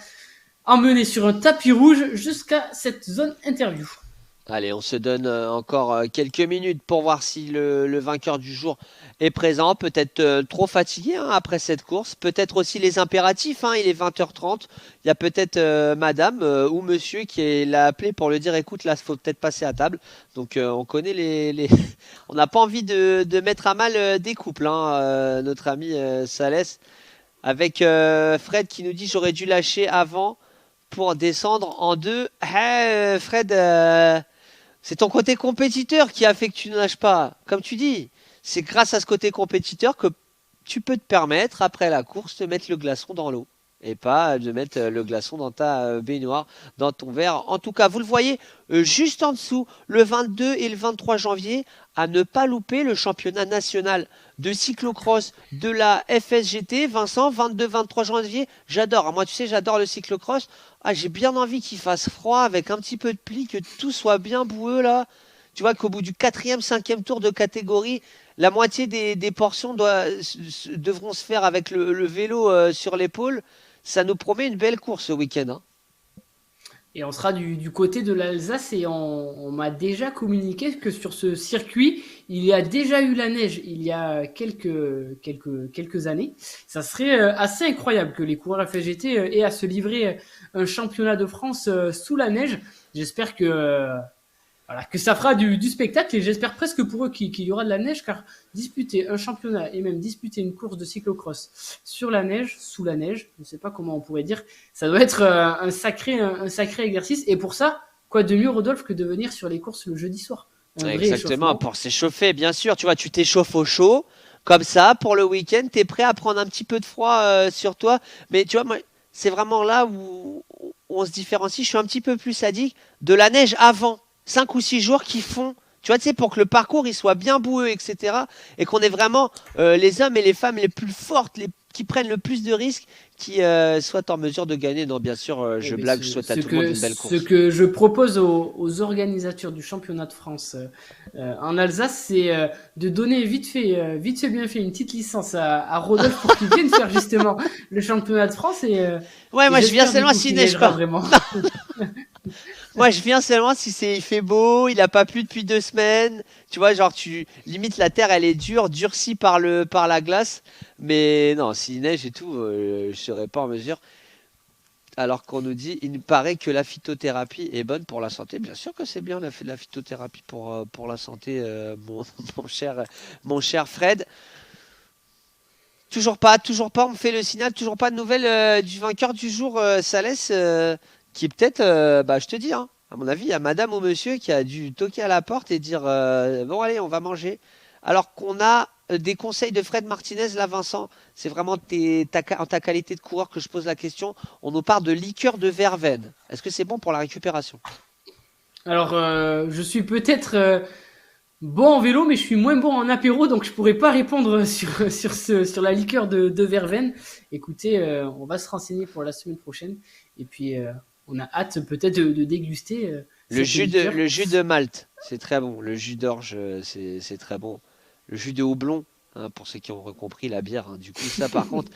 emmené sur un tapis rouge jusqu'à cette zone interview. Allez, on se donne encore quelques minutes pour voir si le vainqueur du jour est présent. Peut-être trop fatigué après cette course. Peut-être aussi les impératifs. Il est 20h30. Il y a peut-être madame ou monsieur qui l'a appelé pour lui dire écoute, là, il faut peut-être passer à table. Donc, on connaît les... On n'a pas envie de mettre à mal des couples. Notre ami Salès. Avec Fred qui nous dit j'aurais dû lâcher avant pour descendre en 2. Hey, Fred... c'est ton côté compétiteur qui a fait que tu ne lâches pas. Comme tu dis, c'est grâce à ce côté compétiteur que tu peux te permettre, après la course, de mettre le glaçon dans l'eau. et pas de mettre le glaçon dans ta baignoire, dans ton verre. En tout cas, vous le voyez juste en dessous, le 22 et le 23 janvier, à ne pas louper le championnat national de cyclocross de la FSGT. Vincent, 22-23 janvier, j'adore. Moi, tu sais, j'adore le cyclocross. Ah, j'ai bien envie qu'il fasse froid avec un petit peu de pluie, que tout soit bien boueux là. Tu vois qu'au bout du 4e, 5e tour de catégorie, la moitié des portions devront se faire avec le vélo sur l'épaule. Ça nous promet une belle course ce week-end. Hein. Et on sera du côté de l'Alsace et on m'a déjà communiqué que sur ce circuit, il y a déjà eu la neige il y a quelques années. Ça serait assez incroyable que les coureurs FSGT aient à se livrer un championnat de France sous la neige. J'espère voilà, que ça fera du spectacle et j'espère presque pour eux qu'il y aura de la neige car disputer un championnat et même disputer une course de cyclocross sur la neige, sous la neige, je ne sais pas comment on pourrait dire, ça doit être un sacré exercice et pour ça, quoi de mieux Rodolphe que de venir sur les courses le jeudi soir. Exactement, pour s'échauffer, bien sûr, tu vois, tu t'échauffes au chaud, comme ça, pour le week-end, tu es prêt à prendre un petit peu de froid sur toi, mais tu vois, moi, c'est vraiment là où on se différencie, je suis un petit peu plus sadique de la neige avant. 5 ou 6 jours qui font, tu vois, tu sais, pour que le parcours il soit bien boueux, etc. Et qu'on ait vraiment les hommes et les femmes les plus fortes, qui prennent le plus de risques, qui soient en mesure de gagner. Non, bien sûr, je blague, je souhaite à tout le monde une belle course. Ce que je propose aux organisateurs du championnat de France en Alsace, c'est de donner vite fait bien fait une petite licence à Rodolphe pour qu'il vienne faire justement le championnat de France. Ouais, moi je viens seulement s'il neige pas. Vraiment. Moi, je viens seulement si il fait beau, il a pas plu depuis 2 semaines. Tu vois, genre, limite la terre, elle est durcie par la glace. Mais non, s'il neige et tout, je serais pas en mesure. Alors qu'on nous dit, il nous paraît que la phytothérapie est bonne pour la santé. Bien sûr que c'est bien la phytothérapie pour la santé, mon cher Fred. Toujours pas, on me fait le signal, toujours pas de nouvelles du vainqueur du jour, Salès. Qui est peut-être, je te dis, hein, à mon avis, il y a madame ou monsieur qui a dû toquer à la porte et dire bon, allez, on va manger. Alors qu'on a des conseils de Fred Martinez, là, Vincent, c'est vraiment en ta qualité de coureur que je pose la question. On nous parle de liqueur de verveine. Est-ce que c'est bon pour la récupération? Alors, je suis peut-être bon en vélo, mais je suis moins bon en apéro, donc je pourrais pas répondre sur la liqueur de verveine. Écoutez, on va se renseigner pour la semaine prochaine. Et puis, on a hâte peut-être de déguster le jus de Malte, c'est très bon. Le jus d'orge, c'est très bon. Le jus de houblon, hein, pour ceux qui ont compris la bière. Hein. Du coup, ça par contre,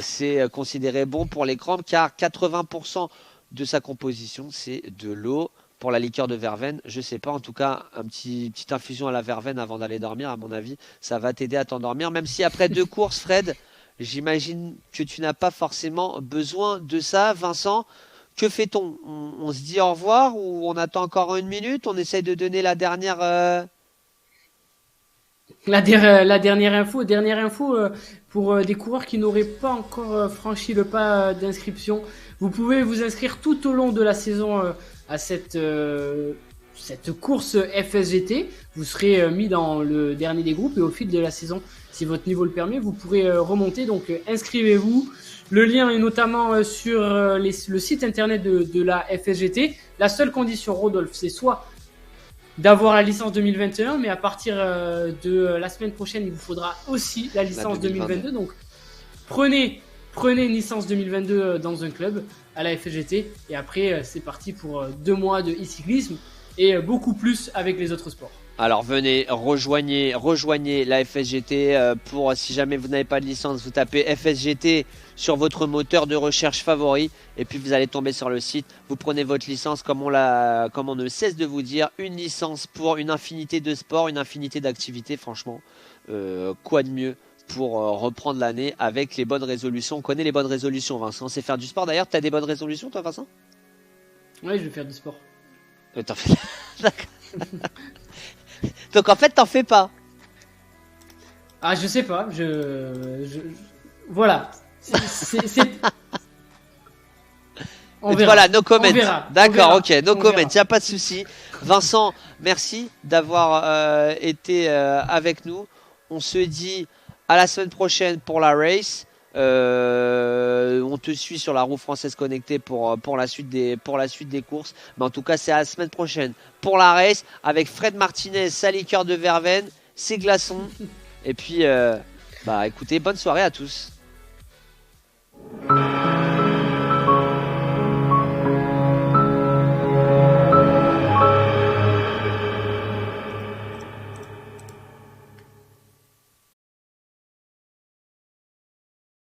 c'est considéré bon pour les crampes car 80% de sa composition, c'est de l'eau. Pour la liqueur de verveine, je sais pas. En tout cas, petite infusion à la verveine avant d'aller dormir, à mon avis, ça va t'aider à t'endormir. Même si après 2 courses, Fred, j'imagine que tu n'as pas forcément besoin de ça, Vincent. Que fait-on? On se dit au revoir ou on attend encore 1 minute? On essaye de donner la dernière. La dernière info, pour des coureurs qui n'auraient pas encore franchi le pas d'inscription. Vous pouvez vous inscrire tout au long de la saison à cette course FSGT. Vous serez mis dans le dernier des groupes et au fil de la saison, si votre niveau le permet, vous pourrez remonter. Donc inscrivez-vous. Le lien est notamment sur le site internet de la FSGT. La seule condition, Rodolphe, c'est soit d'avoir la licence 2021, mais à partir de la semaine prochaine, il vous faudra aussi la licence 2022. Donc prenez une licence 2022 dans un club à la FSGT et après c'est parti pour 2 mois de e-cyclisme et beaucoup plus avec les autres sports. Alors venez, rejoignez la FSGT pour, si jamais vous n'avez pas de licence, vous tapez FSGT sur votre moteur de recherche favori et puis vous allez tomber sur le site. Vous prenez votre licence comme on ne cesse de vous dire, une licence pour une infinité de sports, une infinité d'activités. Franchement, quoi de mieux pour reprendre l'année avec les bonnes résolutions. On connaît les bonnes résolutions, Vincent, c'est faire du sport. D'ailleurs, tu as des bonnes résolutions toi, Vincent? Oui, je vais faire du sport. T'en fais... Donc en fait, t'en fais pas. Ah, je sais pas. Voilà. On verra. Voilà, no comment. D'accord, ok, no comment. Verra. Y a pas de souci. Vincent, merci d'avoir été avec nous. On se dit à la semaine prochaine pour la race. On te suit sur la roue française connectée pour la suite des courses. Mais en tout cas, c'est à la semaine prochaine pour la race avec Fred Martinez, sa liqueur de verveine, ses glaçons. Et puis, écoutez, bonne soirée à tous.